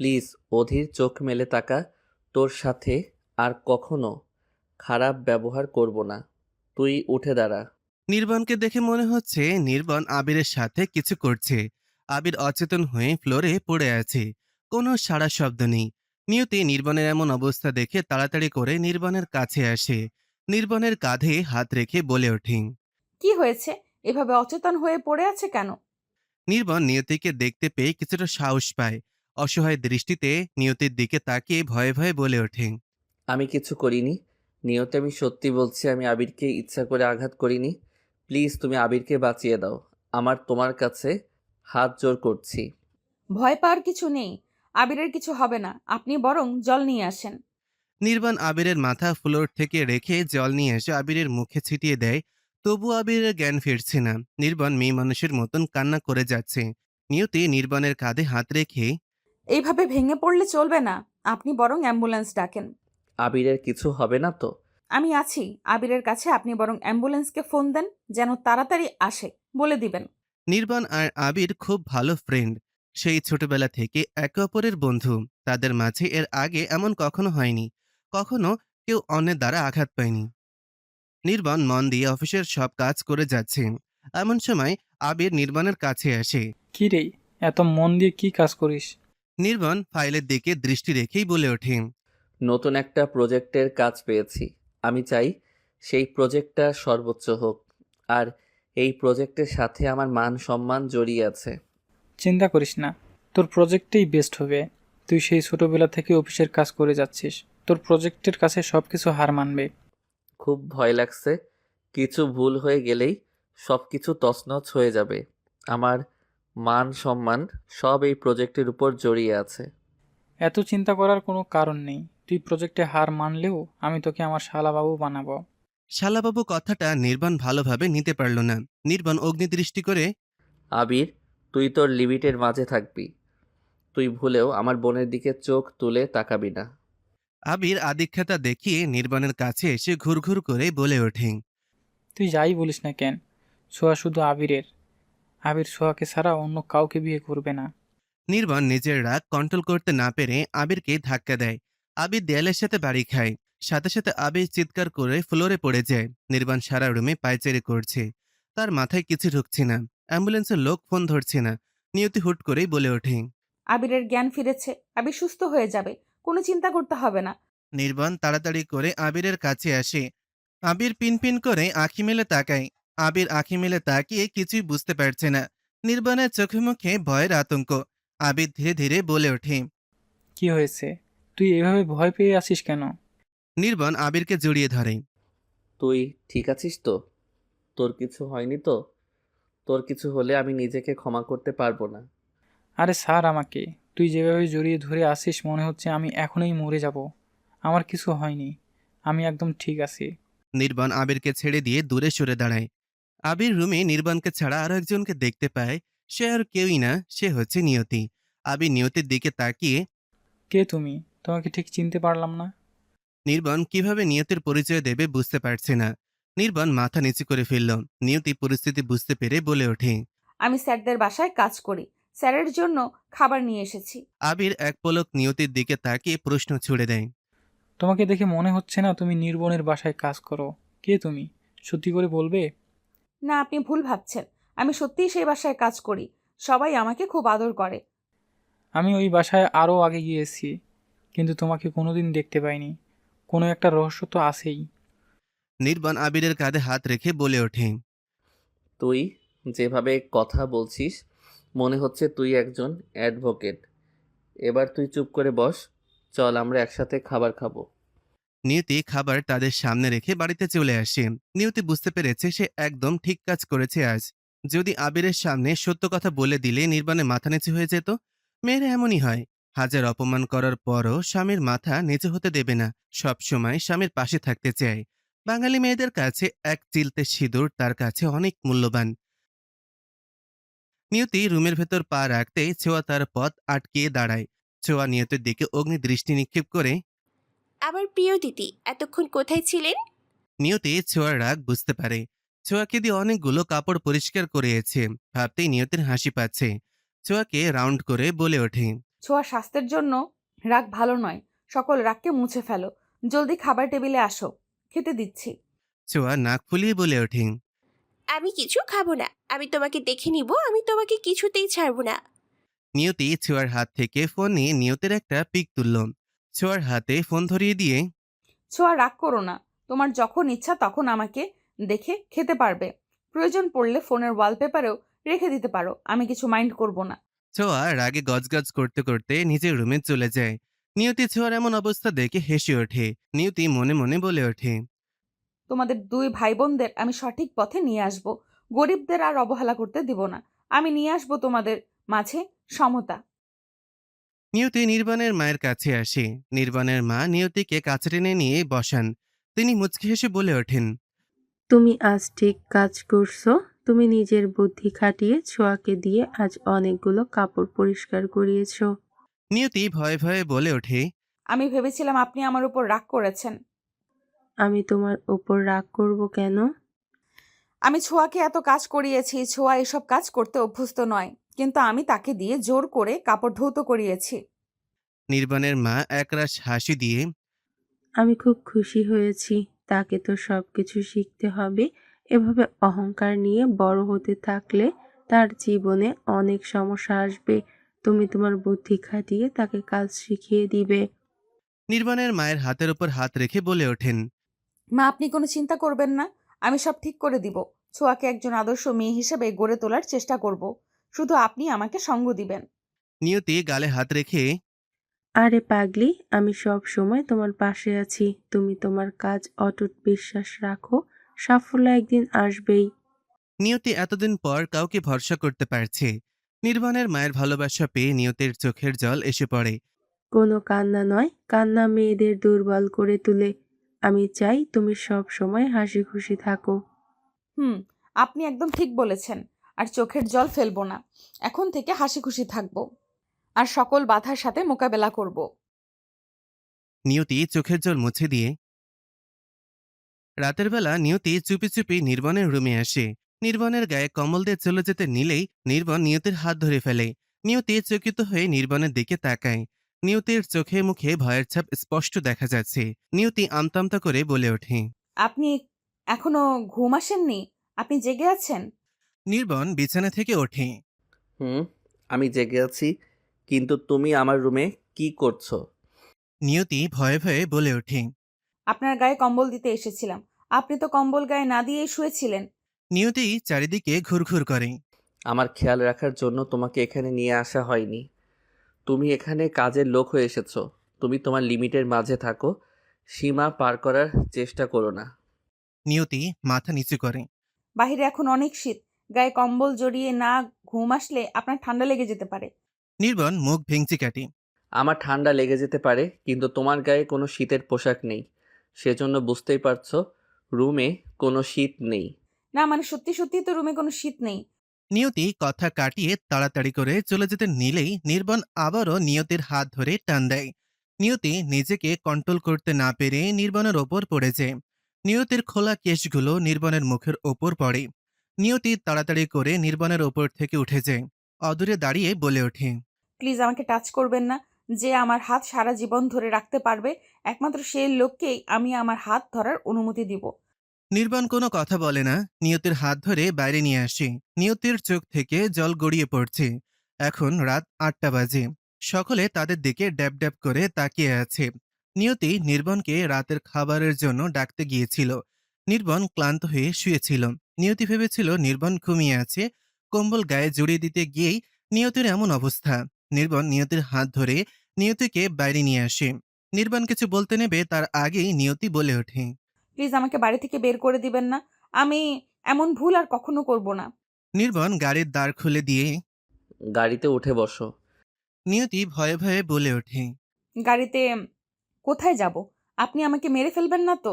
প্লিজ অধীর চোখ মেলে তাকা। তোর সাথে আর কখনো খারাপ ব্যবহার করব না। তুই উঠে দাঁড়া। নির্বাণকে দেখে মনে হচ্ছে নির্বাণ আবিরের সাথে কিছু করছে। আবির অচেতন হয়ে ফ্লোরে পড়ে আছে, কোনো সাড়া শব্দ নেই। নিয়তি নির্বাণের এমন অবস্থা দেখে তাড়াতাড়ি করে নির্বাণের কাছে আসে, নির্বাণের কাঁধে হাত রেখে বলে ওঠে। কি হয়েছে? এভাবে অচেতন হয়ে পড়ে আছে কেন? নির্বাণ নিয়তিকে দেখতে পেয়ে কিছুটা সাহস পায়। অসহায় দৃষ্টিতে নিয়তির দিকে তাকিয়ে ভয়ে ভয়ে বলে ওঠে। আমি কিছু করিনি নিয়তে, আমি সত্যি বলছি, আমি আবিরকে ইচ্ছা করে আঘাত করিনি। প্লিজ তুমি আবিরকে বাঁচিয়ে দাও। আমার তোমার কাছে হাত জোর করছি। ভয় পাওয়ার কিছু নেই। আবিরের কিছু হবে না, আপনি বরং জল নিয়ে আসেন। নির্বাণ আবিরের মাথা ফ্লোর থেকে রেখে জল নিয়ে এসে আবিরের মুখে ছিটিয়ে দেয়। তবু আবিরের জ্ঞান ফিরছে না। নির্বাণ মেয়ে মানুষের মতন কান্না করে যাচ্ছে। নিয়তি নির্বাণের কাঁধে হাত রেখে। এইভাবে ভেঙে পড়লে চলবে না, আপনি বরং অ্যাম্বুলেন্স ডাকেন। আবিরের কিছু হবে না তো? আমি আছি আবিরের কাছে, আপনি বরং অ্যাম্বুলেন্সকে ফোন দেন, যেন তাড়াতাড়ি আসে বলে দিবেন। নির্বাণ আর আবির খুব ভালো ফ্রেন্ড। সেই ছোটবেলা থেকে একে অপরের বন্ধু। তাদের মাঝে এর আগে এমন কখনো হয়নি। কখনো কেউ অন্যের দ্বারা আঘাত পায়নি। নির্বাণ মন দিয়ে অফিসের সব কাজ করে যাচ্ছে। এমন সময় আবির নির্বাণের কাছে আসে। কি রে, এত মন দিয়ে কি কাজ করিস? নির্বাণ ফাইলের দিকে দৃষ্টি রেখেই বলে ওঠে। নতুন একটা প্রজেক্টের কাজ পেয়েছি। আমি চাই সেই প্রজেক্টটা সর্বোচ্চ হোক। আর এই প্রজেক্টের সাথে আমার মান সম্মান জড়িয়ে আছে। চিন্তা করিস না, তোর প্রজেক্টেই বেস্ট হবে। তুই সেই ছোটবেলা থেকে অফিসের কাজ করে যাচ্ছিস, তোর প্রজেক্টের কাছে সব কিছু হার মানবে। খুব ভয় লাগছে। কিছু ভুল হয়ে গেলেই সব কিছু তছনছ হয়ে যাবে। আমার মান সম্মান সব এই প্রজেক্টের উপর জড়িয়ে আছে। এত চিন্তা করার কোনো কারণ নেই। তুই প্রজেক্টে হার মানলেও আমি তোকে আমার শালাবাবু বানাবো। শালাবাবু কথাটা নির্বাণ ভালোভাবে নিতে পারল না। নির্বাণ অগ্নিদৃষ্টি করে। আবির, তুই তোর লিমিটের মাঝে থাকবি। তুই ভুলেও আমার বোনের দিকে চোখ তুলে তাকাবি না। আবির আদিক্ষেতা দেখিয়ে নির্বাণের কাছে এসে ঘুরঘুর করে বলে ওঠে। তুই যাই বলিস না কেন, ছোঁয়া শুধু আবিরের। আবির ছোঁয়াকে ছাড়া অন্য কাউকে বিয়ে করবে না। নির্বাণ নিজের রাগ কন্ট্রোল করতে না পেরে আবিরকে ধাক্কা দেয়। আবির দেয়ালের সাথে বাড়ি খায়। সাথে সাথে আবির চিৎকার করে ফ্লোরে পড়ে যায়। নির্বাণ সারা রুমে পায়চারি করছে। তার মাথায় কিছু ঢুকছে না। অ্যাম্বুলেন্সের লোক ফোন ধরছে না। নিয়তি হুট করেই বলে ওঠে। আবিরের জ্ঞান ফিরেছে, আবির সুস্থ হয়ে যাবে, কোনো চিন্তা করতে হবে না। নির্বাণ তাড়াতাড়ি করে আবিরের কাছে আসে। আবির পিনপিন করে আঁখি মেলে তাকায়। আবির আঁখি মেলে তাকিয়ে কিছুই বুঝতে পারছে না। নির্বাণের চোখে মুখে ভয়ের আতঙ্ক। আবির ধীরে ধীরে বলে ওঠে। কি হয়েছে? তুই এভাবে ভয় পেয়ে আছিস কেন? নির্বাণ আবিরকে জড়িয়ে ধরে। তুই ঠিক আছিস তো? তোর কিছু হয়নি তো? তোর কিছু হলে আমি নিজেকে ক্ষমা করতে পারবো না। আরে স্যার, আমাকে তুই যেভাবে জড়িয়ে ধরে আসিস মনে হচ্ছে আমি এখনই মরে যাব। আমার কিছু হয়নি, আমি একদম ঠিক আছি। নির্বাণ আবিরকে ছেড়ে দিয়ে দূরে সরে দাঁড়ায়। আবির রুমে নির্বাণকে ছাড়া আরো একজনকে দেখতে পায়। সে আর কেউই না, সে হচ্ছে নিয়তি। আবির নিয়তির দিকে তাকিয়ে। কে তুমি? তোমাকে ঠিক চিনতে পারলাম না। নির্বাণ কিভাবে নিয়তির পরিচয় দেবে বুঝতে পারছে না। নির্বাণ মাথা নিচু করে ফেলল। নিয়তি পরিস্থিতি বুঝতে পেরে বলে ওঠে। আমি স্যারদের বাসায় কাজ করি, স্যারের জন্য খাবার নিয়ে এসেছি। আবির এক পলক নিয়তির দিকে তাকিয়ে প্রশ্ন ছুড়ে দেয়। তোমাকে দেখে মনে হচ্ছে না তুমি নির্বনের বাসায় কাজ করো। কে তুমি? সত্যি করে বলবে? না, আপনি ভুল ভাবছেন, আমি সত্যিই সেই বাসায় কাজ করি, সবাই আমাকে খুব আদর করে। আমি ওই বাসায় আরও আগে গিয়েছি, কিন্তু তোমাকে কোনোদিন দেখতে পাইনি। কোনো একটা রহস্য তো আছেই। নির্বাণ আবিরের কাঁধে হাত রেখে বলে ওঠে। তুই যেভাবে কথা বলছিস মনে হচ্ছে তুই একজন অ্যাডভোকেট। এবার তুই চুপ করে বস। চল আমরা একসাথে খাবার খাবো। নিয়তি খাবার তাদের সামনে রেখে বাড়িতে চলে আসে। নিয়তি বুঝতে পেরেছে সে একদম ঠিক কাজ করেছে আজ। যদি আবিরের সামনে সত্য কথা বলে দিলে নির্বাণে মাথা নিচু হয়ে যেত। মেয়েরা এমনই হয়। হাজার অপমান করার পরও স্বামীর মাথা নিচু হতে দেবে না। সব সময় স্বামীর পাশে থাকতে চায়। বাঙালি মেয়েদের কাছে এক চিলতে সিঁদুর তার কাছে অনেক মূল্যবান। নিয়তি রুমের ভেতর পা রাখতে ছোঁয়া তার পথ আটকিয়ে দাঁড়ায়। ছোঁয়া নিয়তির দিকে অগ্নি দৃষ্টি নিক্ষেপ করে। আমার প্রিয় দিদি এতক্ষণ কোথায় ছিলেন? নিয়তি ছোঁয়ার রাগ বুঝতে পারে। ছোঁয়াকে দিয়ে অনেকগুলো কাপড় পরিষ্কার করিয়েছে। ভাবতেই নিয়তির হাসি পাচ্ছে। ছোঁয়াকে রাউন্ড করে বলে ওঠে। ছোঁয়া স্বাস্থ্যের জন্য রাগ ভালো নয়। সকল রাগকে মুছে ফেলো। জলদি খাবার টেবিলে আসো, খেতে দিচ্ছি। ছোঁয়া নাক ফুলিয়ে বলে ওঠে। আমি কিছু খাবো না, আমি তোমাকে দেখে নিব, আমি তোমাকে কিছুতেই ছাড়বো না। নিয়তি ছোঁয়ার হাত থেকে ফোন নিয়ে নিয়তের একটা পিক তুলল। ছোঁয়ার হাতে ফোন ধরিয়ে দিয়ে। ছোঁয়া রাগ করো না, তোমার যখন ইচ্ছা তখন আমাকে দেখে খেতে পারবে। প্রয়োজন পড়লে ফোনের ওয়ালপেপারেও রেখে দিতে পারো, আমি কিছু মাইন্ড করব না। ছোঁয়া রাগে গজগজ করতে করতে নিজের রুমে চলে যায়। নিয়তি ছোঁয়ার এমন অবস্থা দেখে হেসে ওঠে। নিয়তি মনে মনে বলে ওঠে। তোমাদের দুই ভাই বোনদের আমি সঠিক পথে নিয়ে আসব। গরিবদের আর অবহেলা করতে দিব না। আমি নিয়ে আসব তোমাদের মাঝে সমতা। নিয়তি নির্বাণের মায়ের কাছে আসে। নির্বাণের মা নিয়তিকে কাছে টেনে নিয়ে বসান। তিনি মুচকি হেসে বলে ওঠেন। তুমি আজ ঠিক কাজ করছো। তুমি নিজের বুদ্ধি খাটিয়ে ছোঁয়াকে দিয়ে আজ অনেকগুলো কাপড় পরিষ্কার করিয়েছো। নিয়তি ভয়ে ভয়ে বলে ওঠে। আমি ভেবেছিলাম আপনি আমার উপর রাগ করেছেন। আমি তোমার ওপর রাগ করব কেন? আমি ছোঁয়াকে এত কাজ করিয়েছি, ছোঁয়া এসব কাজ করতে অভ্যস্ত নয়, কিন্তু আমি তাকে দিয়ে জোর করে কাপড় ধৌত করিয়েছি। নির্বাণের মা একরাশ হাসি দিয়ে। আমি খুব খুশি হয়েছি। তাকে তো সবকিছু শিখতে হবে। এভাবে অহংকার নিয়ে বড় হতে থাকলে তার জীবনে অনেক সমস্যা আসবে। তুমি তোমার বুদ্ধি খাটিয়ে তাকে কাজ শিখিয়ে দিবে। নির্বাণের মায়ের হাতের উপর হাত রেখে বলে ওঠেন। মা, আপনি কোনো চিন্তা করবেন না, আমি সব ঠিক করে দিব। ছোঁয়াকে একজন আদর্শ মেয়ে হিসেবে গড়ে তোলার চেষ্টা করব। শুধু আপনি আমাকে সঙ্গ দিবেন। নিয়তি গালে হাত রেখে। আরে পাগলি, আমি সব সময় তোমার পাশে আছি। তুমি তোমার কাজ অটুট বিশ্বাস রাখো। সাফল্য একদিন আসবেই। নিয়তি এতদিন পর কাউকে ভরসা করতে পারছে। নির্বাণের মায়ের ভালোবাসা পেয়ে নিয়তির চোখের জল এসে পড়ে। কোনো কান্না নয়, কান্না মেয়েদের দুর্বল করে তোলে। আমি চাই তুমি সব সময় হাসি খুশি থাকো। আপনি একদম ঠিক বলেছেন। আর চোখের জল ফেলবো না। এখন থেকে হাসি খুশি থাকবো আর সকল বাধার সাথে মোকাবেলা করব। নিয়তি চোখের জল মুছে দিয়ে। রাতের বেলা নিয়তি চুপি চুপি নির্বাণের রুমে আসে। নির্বাণের গায়ে কম্বল দিয়ে চলে যেতে নিলেই নির্বাণ নিয়তির হাত ধরে ফেলে। নিয়তি চকিত হয়ে নির্বাণের দিকে তাকায়। নিয়তির চোখে মুখে ভয়ের ছাপ স্পষ্ট দেখা যাচ্ছে। নিয়তি আমতামতা করে বলে ওঠে। আপনি এখনো ঘুম আসেননি? আপনি জেগে আছেন? নির্বাণ বিছানা থেকে ওঠে। হুম, আমি জেগে আছি, কিন্তু তুমি আমার রুমে কি করছো? নিয়তি ভয়ে ভয়ে বলে ওঠে। আপনার গায়ে কম্বল দিতে এসেছিলাম। আপনি তো কম্বল গায়ে না দিয়েই শুয়েছিলেন। নিয়তি চারিদিকে ঘুরঘুর করে। আমার খেয়াল রাখার জন্য তোমাকে এখানে নিয়ে আসা হয়নি। তুমি এখানে কাজের লোক হয়ে এসেছো। তুমি তোমার লিমিটের মাঝে থাকো, সীমা পার করার চেষ্টা করো না। নিয়তি মাথা নিচু করে। বাহিরে এখন অনেক শীত। গায়ে কম্বল জড়িয়ে না ঘুম আসলে আপনার ঠান্ডা লেগে যেতে পারে। নির্বাণ মুখ ভেঙচি কাটে। আমার ঠান্ডা লেগে যেতে পারে, কিন্তু তোমার গায়ে কোনো শীতের পোশাক নেই, সেজন্য বুঝতেই পারছো রুমে কোনো শীত নেই। না মানে সত্যি সত্যি তো রুমে কোনো শীত নেই। নিয়তি কথা কাটিয়ে তাড়াতাড়ি করে চলে যেতে নিলেই নির্বাণ আবারও নিয়তির হাত ধরে টান দেয়। নিয়তি নিজেকে কন্ট্রোল করতে না পেরে নির্বাণের ওপর পড়ে যায়। নিয়তির খোলা কেশগুলো নির্বাণের মুখের ওপর পড়ে। নিয়তি তাড়াতাড়ি করে নির্বাণের ওপর থেকে উঠে যায়। অদূরে দাঁড়িয়ে বলে ওঠে। প্লিজ আমাকে টাচ করবেন না। যে আমার হাত সারা জীবন ধরে রাখতে পারবে, একমাত্র সেই লোককেই আমি আমার হাত ধরার অনুমতি দিব। নির্বাণ কোনো কথা বলে না। নিয়তির হাত ধরে বাইরে নিয়ে আসে। নিয়তির চোখ থেকে জল গড়িয়ে পড়ছে। এখন রাত ৮টা বাজে। সকলে তাদের দিকে ড্যাব ড্যাব করে তাকিয়ে আছে। নিয়তি নির্বাণকে রাতের খাবারের জন্য ডাকতে গিয়েছিল। নির্বাণ ক্লান্ত হয়ে শুয়েছিল। নিয়তি ভেবেছিল নির্বাণ ঘুমিয়ে আছে। কম্বল গায়ে জড়িয়ে দিতে গিয়েই নিয়তির এমন অবস্থা। নির্বাণ নিয়তির হাত ধরে নিয়তিকে বাইরে নিয়ে আসে। নির্বাণ কিছু বলতে নেবে তার আগেই নিয়তি বলে ওঠে। প্লিজ আমাকে বাড়ি থেকে বের করে দিবেন না। আমি এমন ভুল আর কখনো করব না। নির্বাণ গাড়ির দ্বার খুলে দিয়ে। গাড়িতে উঠে বসো। নিয়তি ভয়ে ভয়ে বলে ওঠে। গাড়িতে কোথায় যাব? আপনি আমাকে মেরে ফেলবেন না তো?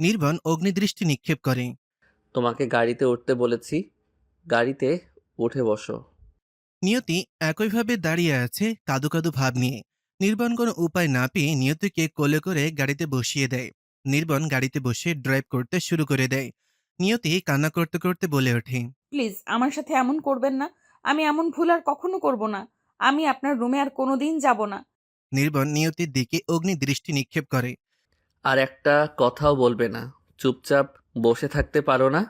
নির্বাণ অগ্নিদৃষ্টি নিক্ষেপ করে। তোমাকে গাড়িতে উঠতে বলেছি, গাড়িতে উঠে বসো। নিয়তি একইভাবে দাঁড়িয়ে আছে কাদু কাদু ভাব নিয়ে। নির্বাণ কোনো উপায় না পেয়ে নিয়তিকে কোলে করে গাড়িতে বসিয়ে দেয়। নির্বাণ গাড়িতে বসে ড্রাইভ করতে শুরু করে দেয়। নিয়তি কান্না করতে করতে বলে ওঠে। প্লিজ আমার সাথে এমন করবেন না। আমি এমন ভুল আর কখনো করব না। আমি আপনার রুমে আর কোনোদিন যাব না। নির্বাণ নিয়তির দিকে অগ্নি দৃষ্টি নিক্ষেপ করে। আর একটা কথাও বলবে না, চুপচাপ বসে থাকতে পারো না?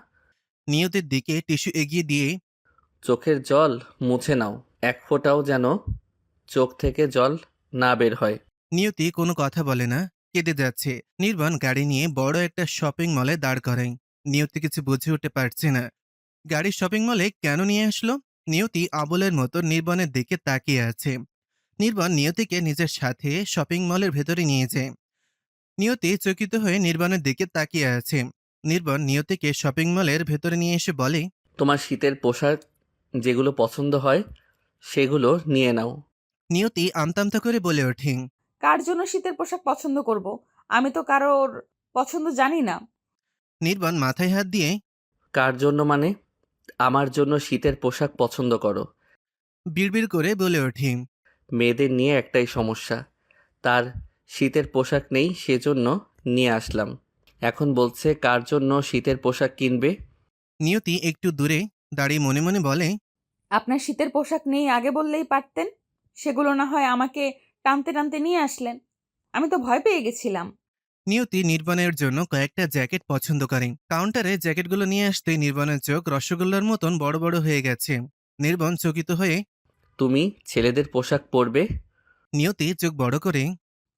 নিয়তির দিকে টিস্যু এগিয়ে দিয়ে চোখের জল মুছে নাও, এক ফোঁটাও যেন চোখ থেকে জল না বের হয়। নিয়তি কোনো কথা বলে না, কেঁদে যাচ্ছে। নির্বাণ গাড়ি নিয়ে বড় একটা শপিং মলে দাঁড় করায়। নিয়তি কিছু বুঝে উঠতে পারছে না গাড়ি শপিং মলে কেন নিয়ে আসলো। নিয়তি আবলের মতো নির্বাণের দিকে তাকিয়ে আছে। নির্বাণ নিয়তিকে নিজের সাথে শপিং মলের ভেতরে নিয়ে যায়। নিয়তি চকিত হয়ে নির্বাণের দিকে তাকিয়ে আছে। নির্বাণ নিয়তিকে শপিং মলের ভেতরে নিয়ে এসে বলে, তোমার শীতের পোশাক যেগুলো পছন্দ হয় সেগুলো নিয়ে নাও। নিয়তি আমতামতা করে বলে ওঠে। কার জন্য শীতের পোশাক পছন্দ করব? আমি তো কারোর পছন্দ জানি না। নির্বাণ মাথায় হাত দিয়ে কার জন্য মানে? আমার জন্য শীতের পোশাক পছন্দ করো। বিড়বিড় করে বলে ওঠে। মেয়েদের নিয়ে একটাই সমস্যা, তার শীতের পোশাক নেই, সেজন্য নিয়ে আসলাম। এখন বলছে কার জন্য শীতের পোশাক কিনবে। নিয়তি একটু দূরে দাঁড়িয়ে মনে মনে বলে, আপনার শীতের পোশাক নেই আগে বললেই পারতেন। সেগুলো না হয় আমাকে টানতে টানতে নিয়ে আসলেন। আমি তো ভয় পেয়ে গেছিলাম। নিয়তি নির্বাণের জন্য কয়েকটা জ্যাকেট পছন্দ করে। কাউন্টারে জ্যাকেটগুলো নিয়ে আসতে নির্বাণের চোখ রসগোল্লার মতন বড় বড় হয়ে গেছে। নির্বাণ চকিত হয়ে তুমি ছেলেদের পোশাক পরবে? নিয়তি চোখ বড় করে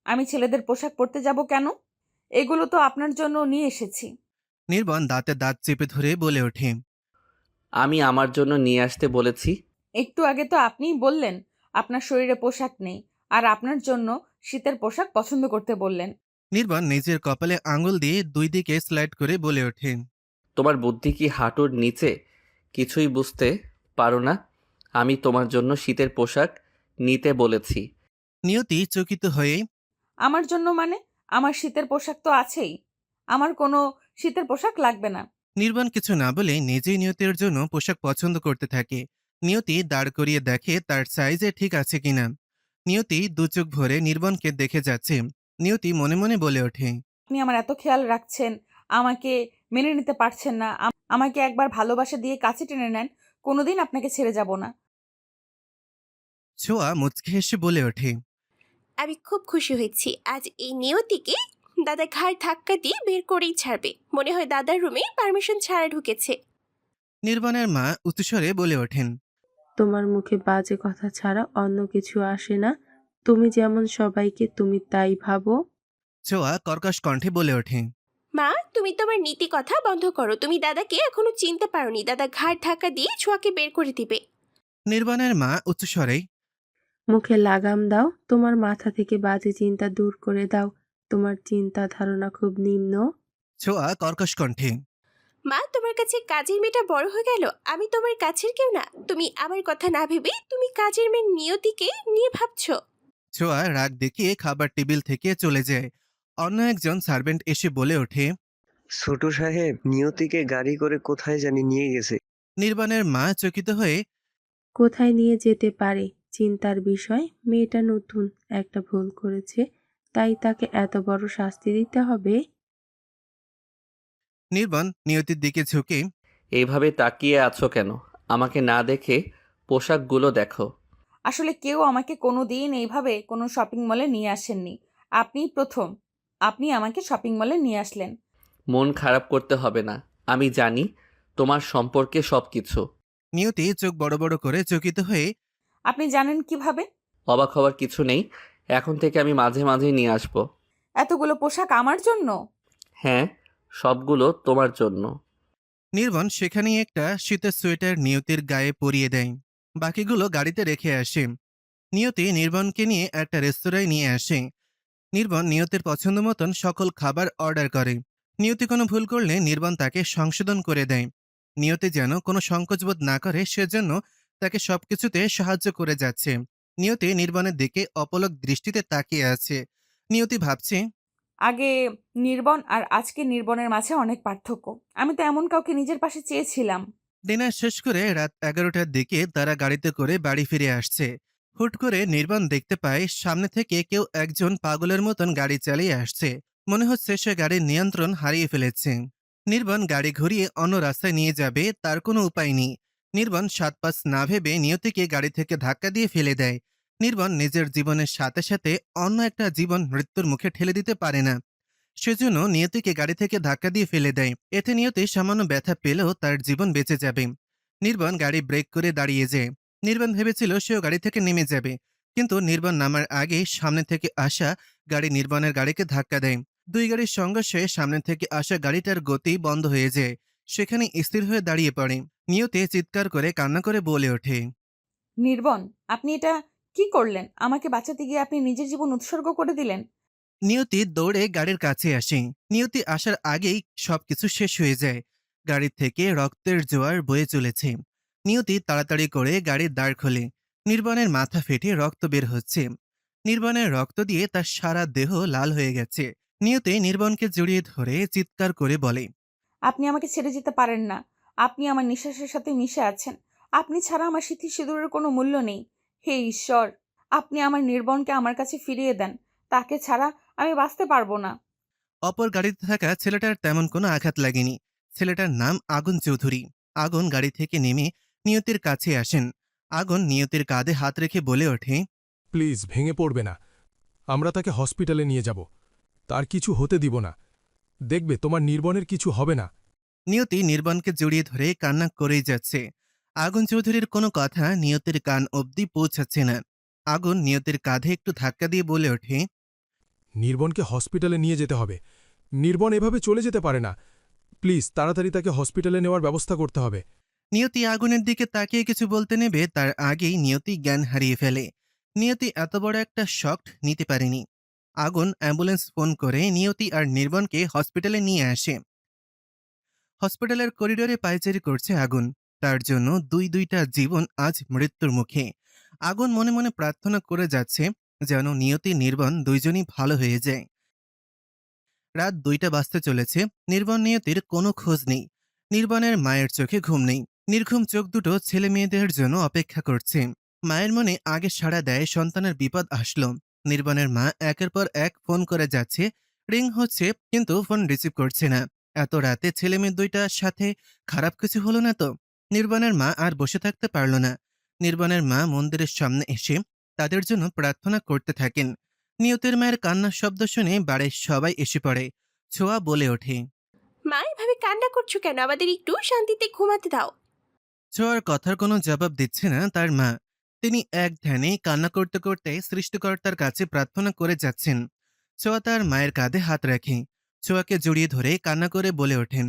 আমি ছেলেদের পোশাক পরতে যাব কেন? এগুলো তো আপনার জন্য নিয়ে এসেছি। নির্বাণ দাঁতে দাঁত চেপে ধরে বলে ওঠে। আমি আমার জন্য নিয়ে আসতে বলেছি। একটু আগে তো আপনিই বললেন আপনার শরীরে পোশাক নেই, আর আপনার জন্য শীতের পোশাক পছন্দ করতে বললেন। নির্বাণ নিজের কপালে আঙুল দিয়ে দুই দিকে স্লাইড করে বলে ওঠে। তোমার বুদ্ধি কি হাঁটুর নিচে? কিছুই বুঝতে পারো না। আমি তোমার জন্য শীতের পোশাক নিতে বলেছি। নিয়তি চকিত হয়ে আমার জন্য মানে? আমার শীতের পোশাক তো আছেই। আমার কোনো শীতের পোশাক লাগবে না। নির্বাণ কিছু না বলে নিজেই নিয়তির জন্য পোশাক পছন্দ করতে থাকে। নিয়তি দাঁড় করিয়ে দেখে তার সাইজে ঠিক আছে কিনা। নিয়তি দু চোখ ভরে নির্বাণকে দেখে যাচ্ছে। নিয়তি মনে মনে বলে ওঠে। আপনি আমার এত খেয়াল রাখছেন, আমাকে মেনে নিতে পারছেন না। আমাকে একবার ভালোবাসা দিয়ে কাছে টেনে নেন, কোনোদিন আপনাকে ছেড়ে যাব না। ছোঁয়া মুচকি হেসে বলে ওঠে। আমি খুব খুশি হয়েছি। আজ এই নিয়তিকে দাদা ঘাড় ধাক্কা দিয়ে বের করেই ছাড়বে। মনে হয় দাদার রুমে পারমিশন ছাড়া ঢুকেছে। নির্বাণের মা উচ্চস্বরে বলে ওঠেন। তোমার মুখে বাজে কথা ছাড়া অন্য কিছু আসে না। তুমি যেমন সবাইকে তুমি তাই ভাবো। ছোঁয়া কর্কশ কণ্ঠে বলে ওঠে। মা, তুমি তোমার নীতি কথা বন্ধ করো। তুমি দাদাকে এখনো চিনতে পারোনি। দাদা ঘাড় ধাক্কা দিয়ে ছোঁয়াকে বের করে দিবে। নির্বাণের মা উচ্চস্বরে মুখে লাগাম দাও, তোমার মাথা থেকে বাজে চিন্তা দূর করে দাও। তোমার চিন্তা ধারণা খুব নিম্ন। ছোঁয়া কর্কশ কণ্ঠে। মা, তোমার কাছে কাজের মেয়েটা বড় হয়ে গেল। আমি তোমার কাছের কেউ না। তুমি আমার কথা না ভেবে তুমি কাজের মেয়ে নিয়তিকে নিয়ে ভাবছো। ছোঁয়া রাগ দেখিয়ে খাবার টেবিল থেকে চলে যায়। অন্য একজন সার্ভেন্ট এসে বলে ওঠে। ছোট সাহেব নিয়তিকে গাড়ি করে কোথায় জানি নিয়ে গেছে। নির্বাণের মা চকিত হয়ে কোথায় নিয়ে যেতে পারে? চিন্তার বিষয়। মেয়েটা নতুন, একটা ভুল করেছে, তাই তাকে এত বড় শাস্তি দিতে হবে? নির্বাণ নিয়তির দিকে ঝুঁকে এইভাবে তাকিয়ে আছো কেন? আমাকে না দেখে পোশাকগুলো দেখো। আসলে কেউ আমাকে কোনো দিন এইভাবে কোনো শপিং মলে নিয়ে আসেননি। আপনিই প্রথম। আপনি আমাকে শপিং মলে নিয়ে আসলেন। মন খারাপ করতে হবে না, আমি জানি তোমার সম্পর্কে সব কিছু। নিয়তি চোখ বড় বড় করে চকিত হয়ে আপনি জানেন কিভাবে? অবাক হওয়ার কিছু নেই, এখন থেকে আমি মাঝে মাঝে নিয়ে আসবো। এতগুলো পোশাক আমার জন্য? হ্যাঁ, সবগুলো তোমার জন্য। নির্বাণ সেখানেই একটা শীতের সোয়েটার নিয়তির গায়ে পরিয়ে দেয়। বাকিগুলো গাড়িতে রেখে আসে। নিয়তি নির্বাণকে নিয়ে একটা রেস্তোরাঁয় নিয়ে আসে। নির্বাণ নিয়তির পছন্দ মতন সকল খাবার অর্ডার করে। নিয়তি কোনো ভুল করলে নির্বাণ তাকে সংশোধন করে দেয়। নিয়তি যেন কোনো সংকোচবোধ না করে সেজন্য তাকে সবকিছুতে সাহায্য করে যাচ্ছে। নিয়তি নির্বাণের দিকে অপলক দৃষ্টিতে তাকিয়ে আছে। নিয়তি ভাবছে, আগে নির্বন আর আজকে নির্বনের মাঝে অনেক পার্থক্য। আমি তো এমন কাউকে নিজের পাশে চেয়েছিলাম। ডিনার শেষ করে রাত 11টার দিকে তারা গাড়িতে করে বাড়ি ফিরে আসছে। হুট করে নির্বাণ দেখতে পায় সামনে থেকে কেউ একজন পাগলের মতন গাড়ি চালিয়ে আসছে। মনে হচ্ছে সে গাড়ির নিয়ন্ত্রণ হারিয়ে ফেলেছে। নির্বাণ গাড়ি ঘুরিয়ে অন্য রাস্তায় নিয়ে যাবে তার কোনো উপায় নেই। নির্বাণ ৭ পাঁচ না ভেবে নিয়তিকে গাড়ি থেকে ধাক্কা দিয়ে ফেলে দেয়। নির্বাণ নিজের জীবনের সাথে সাথে অন্য একটা জীবন মৃত্যুর মুখে ঠেলে দিতে পারে না। সেজন্য নিয়তিকে গাড়ি থেকে ধাক্কা দিয়ে ফেলে দেয়। এতে নিয়তি সামান্য ব্যথা পেলেও তার জীবন বেঁচে যাবে। নির্বাণ গাড়ি ব্রেক করে দাঁড়িয়ে যায়। নির্বাণ ভেবেছিল সেও গাড়ি থেকে নেমে যাবে, কিন্তু নির্বাণ নামার আগেই সামনে থেকে আসা গাড়ি নির্বাণের গাড়িকে ধাক্কা দেয়। দুই গাড়ির সংঘর্ষে সামনে থেকে আসা গাড়িটার গতি বন্ধ হয়ে যায়। সেখানে স্থির হয়ে দাঁড়িয়ে পড়ে। নিয়তি চিৎকার করে কান্না করে বলে ওঠে। নির্বন, আপনি এটা কি করলেন? আমাকে বাঁচাতে গিয়ে আপনি নিজের জীবন উৎসর্গ করে দিলেন। নিয়তি দৌড়ে গাড়ির কাছে আসে। নিয়তি আসার আগেই সবকিছু শেষ হয়ে যায়। গাড়ি থেকে রক্তের জোয়ার বয়ে চলেছে। নিয়তি তাড়াতাড়ি করে গাড়ির দাঁড় খোলে। নির্বাণের মাথা ফেটে রক্ত বের হচ্ছে। নির্বাণের রক্ত দিয়ে তার সারা দেহ লাল হয়ে গেছে। নিয়তি নির্বাণকে জড়িয়ে ধরে চিৎকার করে বলে, আপনি আমাকে ছেড়ে যেতে পারেন না। আপনি আমার নিঃশ্বাসের সাথে মিশে আছেন। আপনি ছাড়া আমার সিঁথি সিঁদুরের কোনো মূল্য নেই। হে ঈশ্বর, আপনি আমার নির্বনকে আমার কাছে ফিরিয়ে দেন। তাকে ছাড়া আমি বাঁচতে পারবো না। অপর গাড়িতে থাকা ছেলেটার তেমন কোনো আঘাত লাগেনি। ছেলেটার নাম আগুন চৌধুরী। আগুন গাড়ি থেকে নেমে নিয়তির কাছে আসেন। আগুন নিয়তির কাঁধে হাত রেখে বলে ওঠে, প্লিজ ভেঙে পড়বে না। আমরা তাকে হসপিটালে নিয়ে যাব। তার কিছু হতে দিব না। দেখবে তোমার নির্বনের কিছু হবে না। নিয়তি নির্বাণকে জড়িয়ে ধরে কান্না করেই যাচ্ছে। আগুন চৌধুরীর কোনো কথা নিয়তির কান অবধি পৌঁছাচ্ছে না। আগুন নিয়তির কাঁধে একটু ধাক্কা দিয়ে বলে ওঠে, নির্বনকে হসপিটালে নিয়ে যেতে হবে। নির্বন এভাবে চলে যেতে পারে না। প্লিজ তাড়াতাড়ি তাকে হসপিটালে নেওয়ার ব্যবস্থা করতে হবে। নিয়তি আগুনের দিকে তাকিয়ে কিছু বলতে নেবে তার আগেই নিয়তি জ্ঞান হারিয়ে ফেলে। নিয়তি এত বড় একটা শক নিতে পারেনি। আগুন অ্যাম্বুলেন্স ফোন করে নিয়তি আর নির্বাণকে হসপিটালে নিয়ে আসে। হসপিটালের করিডোরে পায়চারি করছে আগুন। তার জন্য দুইটা জীবন আজ মৃত্যুর মুখে। আগুন মনে মনে প্রার্থনা করে যাচ্ছে যেন নিয়তি নির্বাণ দুইজনই ভালো হয়ে যায়। রাত 2টা বাজতে চলেছে। নির্বাণ নিয়তির কোনো খোঁজ নেই। নির্বাণের মায়ের চোখে ঘুম নেই। নির্ঘুম চোখ দুটো ছেলে মেয়েদের জন্য অপেক্ষা করছে। মায়ের মনে আগে সাড়া দেয় সন্তানের বিপদ আসলো। নির্বাণের মা একের পর এক ফোন করে যাচ্ছে। রিং হচ্ছে, কিন্তু ফোন রিসিভ করছে না। এত রাতে ছেলে মেয়ে দুইটার সাথে খারাপ কিছু হলো না তো? নির্বাণের মা আর বসে থাকতে পারল না। নির্বাণের মা মন্দিরের সামনে এসে তাদের জন্য প্রার্থনা করতে থাকেন। নিয়তির মায়ের কান্নার শব্দ শুনে বাড়ির সবাই এসে পড়ে। ছোঁয়া বলে ওঠে, মা, এভাবে কান্না করছো কেন? আমাদের একটু শান্তিতে ঘুমাতে দাও। ছোঁয়ার কথার কোনো জবাব দিচ্ছে না তার মা। তিনি এক ধ্যানে কান্না করতে করতে সৃষ্টিকর্তার কাছে প্রার্থনা করে যাচ্ছেন। ছোঁয়া তার মায়ের কাঁধে হাত রাখে। ছোঁয়াকে জড়িয়ে ধরে কান্না করে বলে ওঠেন,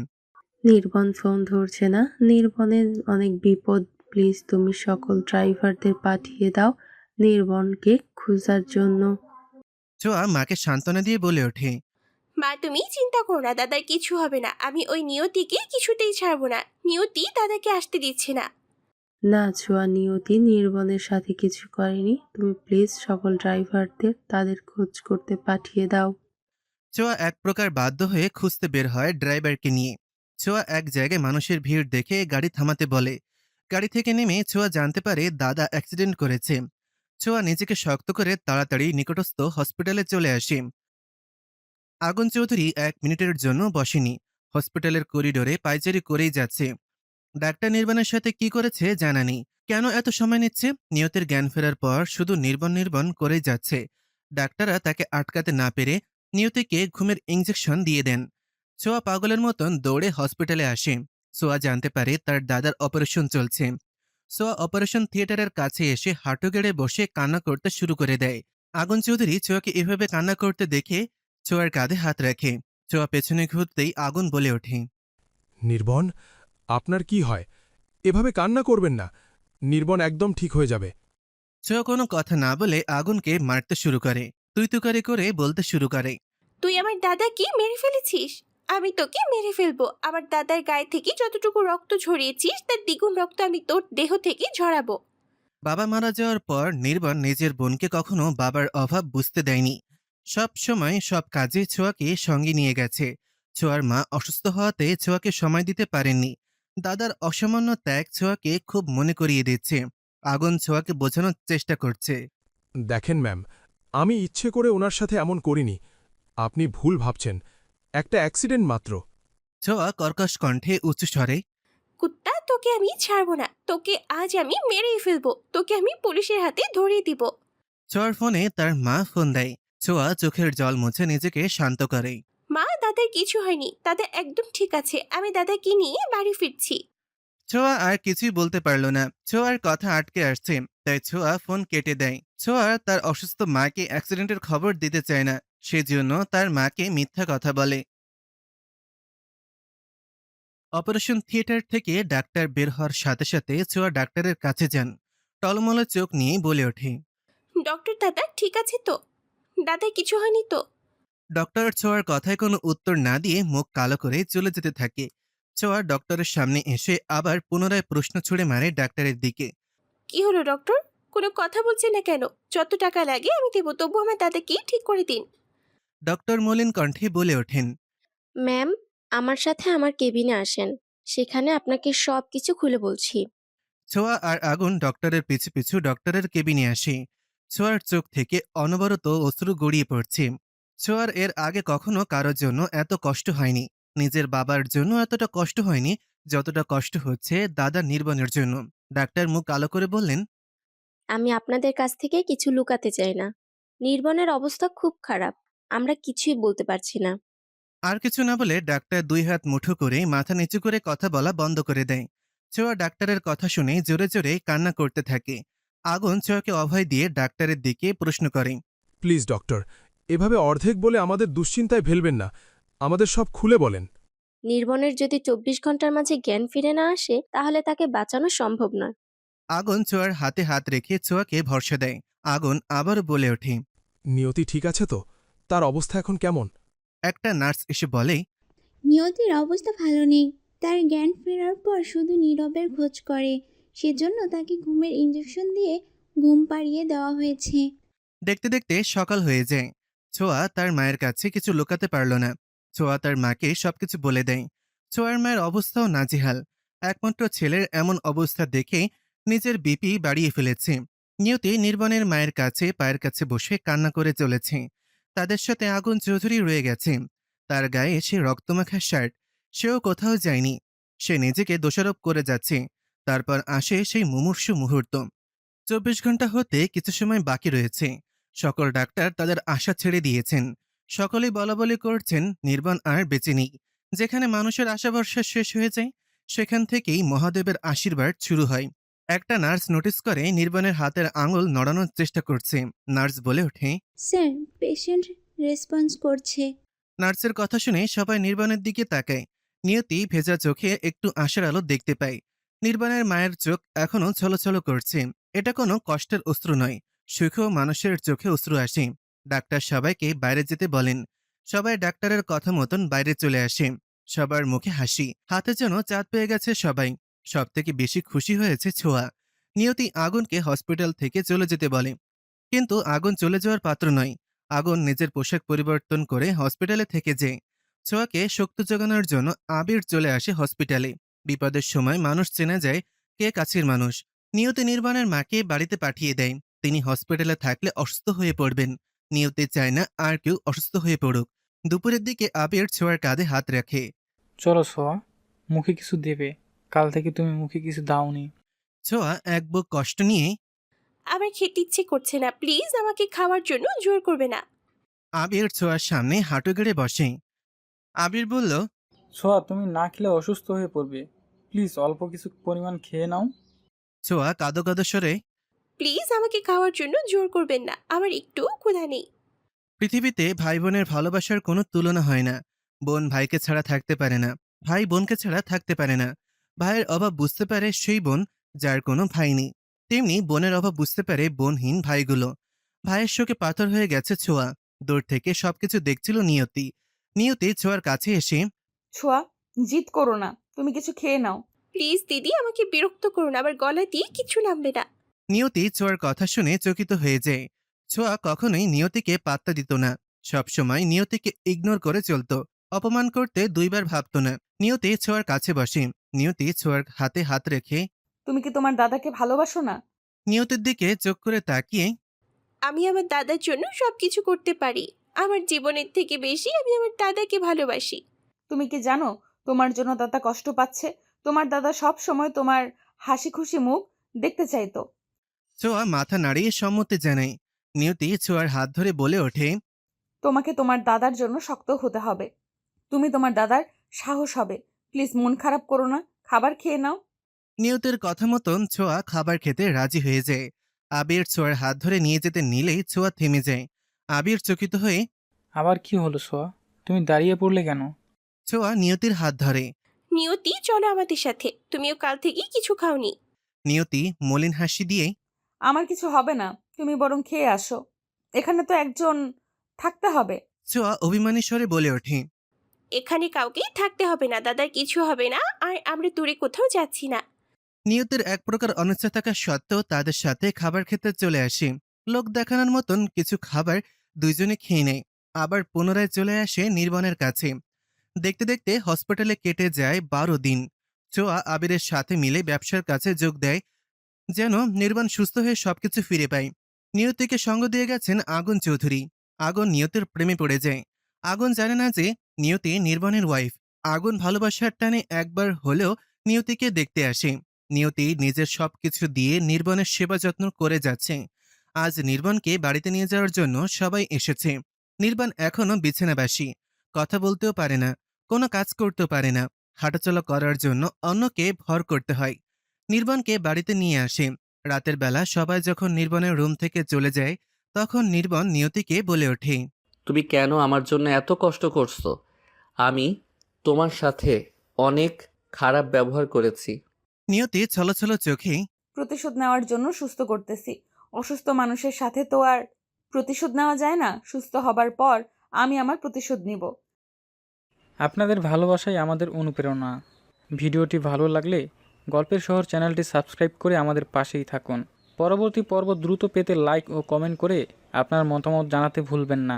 নির্বন ফোন ধরছে না। নির্বনের অনেক বিপদ। প্লিজ তুমি সকল ড্রাইভারদের পাঠিয়ে দাও নির্বনকে খোঁজার জন্য। ছোঁয়া মাকে সান্ত্বনা দিয়ে বলে ওঠে, মা, তুমি চিন্তা করো না, দাদার কিছু হবে না। আমি ওই নিয়তিকে কিছুতেই ছাড়বো না। নিয়তি দাদাকে আসতে দিচ্ছে না। না ছোঁয়া, নিয়তি নির্বনের সাথে কিছু করেনি। তুমি প্লিজ সকল ড্রাইভারদের তাদের খোঁজ করতে পাঠিয়ে দাও। ছোঁয়া এক প্রকার বাধ্য হয়ে খুঁজতে বের হয় ড্রাইভারকে নিয়ে। ছোঁয়া এক জায়গায় মানুষের ভিড় দেখে গাড়ি থামাতে বলে। গাড়ি থেকে নেমে ছোঁয়া জানতে পারে দাদা অ্যাক্সিডেন্ট করেছে। ছোঁয়া নিজেকে শক্ত করে তাড়াতাড়ি নিকটস্থ হসপিটালে চলে আসে। আগুন চৌধুরী 1 মিনিটের জন্য বসেনি। হসপিটালের করিডোরে পায়চারি করেই যাচ্ছে। ডাক্তার নির্বাণের সাথে কি করেছে জানা নেই। কেন এত সময় নিচ্ছে? নিয়তের জ্ঞান ফেরার পর শুধু নির্বাণ করেই যাচ্ছে। ডাক্তাররা তাকে আটকাতে না পেরে নিয়তিকে ঘুমের ইঞ্জেকশন দিয়ে দেন। ছোঁয়া পাগলের মতন দৌড়ে হসপিটালে আসে। ছোঁয়া জানতে পারে তার দাদার অপারেশন চলছে। ছোঁয়া অপারেশন থিয়েটারের কাছে এসে হাঁটু গেড়ে বসে কান্না করতে শুরু করে দেয়। আগুন চৌধুরী ছোঁয়াকে এভাবে কান্না করতে দেখে ছোঁয়ার কাঁধে হাত রাখে। ছোঁয়া পেছনে ঘুরতেই আগুন বলে ওঠে, নির্বন, আপনার কি হয়? এভাবে কান্না করবেন না। নির্বন একদম ঠিক হয়ে যাবে। ছোঁয়া কোনো কথা না বলে আগুনকে মারতে শুরু করে। তুই তুকারি করে বলতে শুরু করে, তুই আমার দাদাকে মেরে ফেলেছিস। আমি তোকে মেরে ফেলবো। আমার দাদার গায়ে থেকে যতটুকু রক্ত ঝরিয়েছিস তার দ্বিগুণ রক্ত আমি তোর দেহ থেকে ঝরাবো। বাবা মারা যাওয়ার পর নির্বাণ নিজের বোনকে কখনো বাবার অভাব বুঝতে দেয়নি। সব সময় সব কাজে ছোঁয়াকে সঙ্গে নিয়ে গেছে। ছোঁয়ার মা অসুস্থ হওয়াতে ছোঁয়াকে সময় দিতে পারেননি। দাদার অসামান্য ত্যাগ ছোঁয়াকে খুব মনে করিয়ে দিচ্ছে। আগুন ছোঁয়াকে বোঝানোর চেষ্টা করছে। দেখেন ম্যাম, আমি ইচ্ছে করে ওনার সাথে এমন করিনি। আপনি ভুল ভাবছেন। একটা অ্যাক্সিডেন্ট মাত্র। ছোঁয়া কর্কশ কণ্ঠে উঁচু স্বরে, কুত্তা, তোকে আমি ছাড়বো না, তোকে আজ আমি মেরেই ফেলবো, তোকে আমি পুলিশের হাতে ধরিয়ে দিব। ছোঁয়ার ফোনে তার মা ফোন দেয়। ছোঁয়া চোখের জল মুছে নিজেকে শান্ত করে। মা, দাদার কিছু হয়নি, দাদা একদম ঠিক আছে, আমি দাদাকে নিয়ে বাড়ি ফিরছি। ছোঁয়া আর কিছুই বলতে পারল না। ছোঁয়ার কথা আটকে আসছে, তাই ছোঁয়া ফোন কেটে দেয়। ছোঁয়া তার অসুস্থ মাকে অ্যাক্সিডেন্টের খবর দিতে চায় না, সেজন্য তার মাকে মিথ্যা কথা বলে। অপারেশন থিয়েটার থেকে ডাক্তার বের হওয়ার সাথে সাথে ছোঁয়া ডাক্তারের কাছে যান। টলমলে চোখ নিয়ে বলে ওঠে। ডক্টর, দাদা ঠিক আছে তো? দাদার কিছু হয়নি তো? ডক্টর ছোঁয়ার কথায় কোনো উত্তর না দিয়ে মুখ কালো করে চলে যেতে থাকে। ছোঁয়া ডক্টরের সামনে এসে আবার পুনরায় প্রশ্ন ছুড়ে মারে ডাক্তারের দিকে। কি হলো ডক্টর? কোনো কথা বলছে না কেন? যত টাকা লাগে আমি দেবো, তবু আমার দাদাকে ঠিক করে দিন। ডক্টর মলিন কণ্ঠে বলে ওঠেন। ম্যাম, আমার সাথে আমার কেবিনে আসেন, সেখানে আপনাকে সব কিছু খুলে বলছি। ছোঁয়া আর আগুন ডক্টরের পিছু পিছু ডক্টরের কেবিনে আসে। ছোঁয়ার চোখ থেকে অনবরত অশ্রু গড়িয়ে পড়ছে। ছোঁয়ার এর আগে কখনো কারোর জন্য এত কষ্ট হয়নি। নিজের বাবার জন্য এতটা কষ্ট হয়নি যতটা কষ্ট হচ্ছে দাদা নির্বাণের জন্য। ডাক্তার মুখ কালো করে বললেন। আমি আপনাদের কাছ থেকে কিছু লুকাতে চাই না। নির্বনের অবস্থা খুব খারাপ, আমরা কিছুই বলতে পারছি না। আর কিছু না বলে ডাক্তার দুই হাত মুঠো করে মাথা নিচু করে কথা বলা বন্ধ করে দেয়। ছোঁয়া ডাক্তারের কথা শুনে জোরে জোরে কান্না করতে থাকে। আগুন ছোঁয়াকে অভয় দিয়ে ডাক্তারের দিকে প্রশ্ন করে। প্লিজ ডক্টর, এভাবে অর্ধেক বলে আমাদের দুশ্চিন্তায় ফেলবেন না, আমাদের সব খুলে বলেন। নির্বনের যদি 24 ঘন্টার মাঝে জ্ঞান ফিরে না আসে, তাহলে তাকে বাঁচানো সম্ভব নয়। আগুন ছোঁয়ার হাতে হাত রেখে ছোঁয়াকে ভরসা দেয়। আগুন আবার বলে ওঠে। নিয়তি ঠিক আছে তো? তার অবস্থা এখন কেমন? একটা নার্স এসে বলে। নিয়তির অবস্থা ভালো নেই, তার জ্ঞান ফেরার পর শুধু নীরবের খোঁজ করে, সেজন্য তাকে ঘুমের ইঞ্জেকশন দিয়ে ঘুম পাড়িয়ে দেওয়া হয়েছে। দেখতে দেখতে সকাল হয়ে যায়। ছোঁয়া তার মায়ের কাছে কিছু লুকাতে পারল না। ছোঁয়া তার মাকে সবকিছু বলে দেয়। ছোঁয়ার মায়ের অবস্থাও নাজেহাল। একমাত্র ছেলের এমন অবস্থা দেখে নিজের বিপি বাড়িয়ে ফেলেছে। নিয়তি নির্বাণের মায়ের কাছে পায়ের কাছে বসে কান্না করে চলেছে। তাদের সাথে আগুন চৌধুরী রয়ে গেছে। তার গায়ে সে রক্তমাখা শার্ট, সেও কোথাও যায়নি। সে নিজেকে দোষারোপ করে যাচ্ছে। তারপর আসে সেই মুমূর্ষু মুহূর্ত। 24 ঘন্টা হতে কিছু সময় বাকি রয়েছে। সকল ডাক্তার তাদের আশা ছেড়ে দিয়েছেন। সকলেই বলাবলি করছেন নির্বাণ আর বেঁচে নেই। যেখানে মানুষের আশা ভরসা শেষ হয়ে যায়, সেখান থেকেই মহাদেবের আশীর্বাদ শুরু হয়। একটা নার্স নোটিস করে নির্বাণের হাতের আঙুল নড়ানোর চেষ্টা করছে। নার্স বলে ওঠে। স্যার, পেশেন্ট রেসপন্স করছে। নার্সের কথা শুনে সবাই নির্বাণের দিকে তাকায়। নিয়তি ভেজা চোখে একটু আশার আলো দেখতে পায়। নির্বাণের মায়ের চোখ এখনো ছলছল করছে। এটা কোনো কষ্টের অশ্রু নয়, সুখেও মানুষের চোখে অশ্রু আসে। ডাক্তার সবাইকে বাইরে যেতে বলেন। সবাই ডাক্তারের কথা মতন বাইরে চলে আসে। সবার মুখে হাসি, হাতে যেন চাঁদ পেয়ে গেছে সবাই। সবথেকে বেশি খুশি হয়েছে ছোঁয়া। নিয়তি আগুনকে হসপিটাল থেকে চলে যেতে বলে, কিন্তু আগুন চলে যাওয়ার পাত্র নয়। আগুন নিজের পোশাক পরিবর্তন করে হসপিটালে থেকে যায়। ছোঁয়াকে শক্তি জোগানোর জন্য আবির চলে আসে হসপিটালে। বিপদের সময় মানুষ চেনা যায় কে কাছের মানুষ। নিয়তি নির্বাণের মাকে বাড়িতে পাঠিয়ে দেয়। তিনি হসপিটালে থাকলে অসুস্থ হয়ে পড়বেন। নিয়তি চায় না আর কেউ অসুস্থ হয়ে পড়ুক। দুপুরের দিকে আবির ছোঁয়ার কাঁধে হাত রাখে। চলো ছোঁয়া, মুখে কিছু দেবে, কাল থেকে তুমি মুখে কিছু দাওনি। ছোঁয়া এক বুক কষ্ট নিয়ে। আমার খেতে ইচ্ছে করছে না, প্লিজ আমাকে খাওয়ার জন্য জোর করবে না। আবির ছোঁয়ার সামনে হাঁটু গেড়ে বসে। আবির বলল। ছোঁয়া, তুমি না খেলে অসুস্থ হয়ে পড়বে, প্লিজ অল্প কিছু পরিমাণ খেয়ে নাও। ছোঁয়া কাঁদো কাঁদো স্বরে। প্লিজ আমাকে খাওয়ার জন্য জোর করবেন না, আমার একটু ক্ষুধা নেই। পৃথিবীতে ভাই বোনের ভালোবাসার কোনো তুলনা হয় না। বোন ভাইকে ছাড়া থাকতে পারে না, ভাই বোনকে ছাড়া থাকতে পারে না। ভাইয়ের অভাব বুঝতে পারে সেই বোন যার কোনো ভাই নেই। তেমনি বোনের অভাব বুঝতে পারে বোনহীন ভাইগুলো। ভাইয়ের শোকে পাথর হয়ে গেছে ছোঁয়া। দূর থেকে সবকিছু দেখছিল নিয়তি। নিয়তি ছোঁয়ার কাছে এসে। ছোঁয়া, জিদ করো না, তুমি কিছু খেয়ে নাও। প্লিজ দিদি, আমাকে বিরক্ত করুন, আমার গলা দিয়ে কিছু নামবে না। নিয়তি ছোঁয়ার কথা শুনে চকিত হয়ে যায়। ছোঁয়া কখনোই নিয়তিকে পাত্তা দিত না। সবসময় নিয়তিকে ইগনোর করে চলত। অপমান করতে দুইবার ভাবত না। নিয়তি ছোঁয়ার কাছে বসে। নিয়তি ছোঁয়ার হাতে হাত রেখে। তুমি কি তোমার দাদাকে ভালোবাসো না? নিয়তির দিকে চোখ করে তাকিয়ে। আমি আমার দাদার জন্য সবকিছু করতে পারি। আমার জীবনের থেকে বেশি আমি আমার দাদাকে ভালোবাসি। তুমি কি জানো তোমার জন্য দাদা কষ্ট পাচ্ছে। তোমার দাদা সব সময় তোমার হাসি খুশি মুখ দেখতে চাইতো। ছোঁয়া মাথা নাড়িয়ে সম্মতি জানায়। নিয়তি ছোঁয়ার হাত ধরে বলে ওঠে, তোমাকে তোমার দাদার জন্য শক্ত হতে হবে। তুমি তোমার দাদার সাহস হবে। প্লিজ মন খারাপ করো না, খাবার খেয়ে নাও। নিয়তির কথা মতন ছোঁয়া খাবার খেতে রাজি হয়ে যায়। আবির ছোঁয়ার হাত ধরে নিয়ে যেতে নিলেই ছোঁয়া থেমে যায়। আবির চকিত হয়ে আবার কি হলো সোয়া, তুমি দাঁড়িয়ে পড়লে কেন? ছোঁয়া নিয়তির হাত ধরে। নিয়তি চলো আমাদের সাথে, তুমিও কাল থেকে কিছু খাওনি। নিয়তি মলিন হাসি দিয়ে আমার কিছু হবে না, তুমি বরং খেয়ে আসো। এখানে তো একজন থাকতে হবে। ছোঁয়া অভিমানী স্বরে বলে ওঠে। এখানে কাউকেই থাকতে হবে না, দাদার কিছু হবে না, আর আমরা দূরে কোথাও যাচ্ছি না। নিয়তির এক প্রকার অনিচ্ছা থাকা সত্ত্বেও তাদের সাথে খাবার খেতে চলে আসে। লোক দেখানোর মতন কিছু খাবার দুইজনে খেয়ে নেয়। আবার পুনরায় চলে আসে নির্বাণের কাছে। দেখতে দেখতে হসপিটালে কেটে যায় 12 দিন। ছোঁয়া আবিরের সাথে মিলে ব্যবসার কাছে যোগ দেয়, যেন নির্বাণ সুস্থ হয়ে সবকিছু ফিরে পায়। নিয়তিকে সঙ্গ দিয়ে গেছেন আগুন চৌধুরী। আগুন নিয়তির প্রেমে পড়ে যায়। আগুন জানে না যে নিয়তি নির্বাণের ওয়াইফ। আগুন ভালোবাসার টানে একবার হলেও নিয়তিকে দেখতে আসে। নিয়তি নিজের সবকিছু দিয়ে নির্বাণের সেবা যত্ন করে যাচ্ছে। আজ নির্বাণকে বাড়িতে নিয়ে যাওয়ার জন্য সবাই এসেছে। নির্বাণ এখনো বিছানাবাসী, কথা বলতেও পারে না, কোনো কাজ করতেও পারে না। হাঁটাচলা করার জন্য অন্যকে ভর করতে হয়। নির্বাণকে বাড়িতে নিয়ে আসে। রাতের বেলা সবাই যখন নির্বাণের রুম থেকে চলে যায়, তখন নির্বাণ নিয়তিকে বলে ওঠে, তুমি কেন আমার জন্য এত কষ্ট করছো? আমি তোমার সাথে অনেক খারাপ ব্যবহার করেছি। নিয়তি ছলছল চোখে প্রতিশোধ নেওয়ার জন্য সুস্থ করতেছি। অসুস্থ মানুষের সাথে তো আর প্রতিশোধ নেওয়া যায় না। সুস্থ হবার পর আমি আমার প্রতিশোধ নিব। আপনাদের ভালোবাসাই আমাদের অনুপ্রেরণা। ভিডিওটি ভালো লাগলে গল্পের শহর চ্যানেলটি সাবস্ক্রাইব করে আমাদের পাশেই থাকুন। পরবর্তী পর্ব দ্রুত পেতে লাইক ও কমেন্ট করে আপনার মতামত জানাতে ভুলবেন না।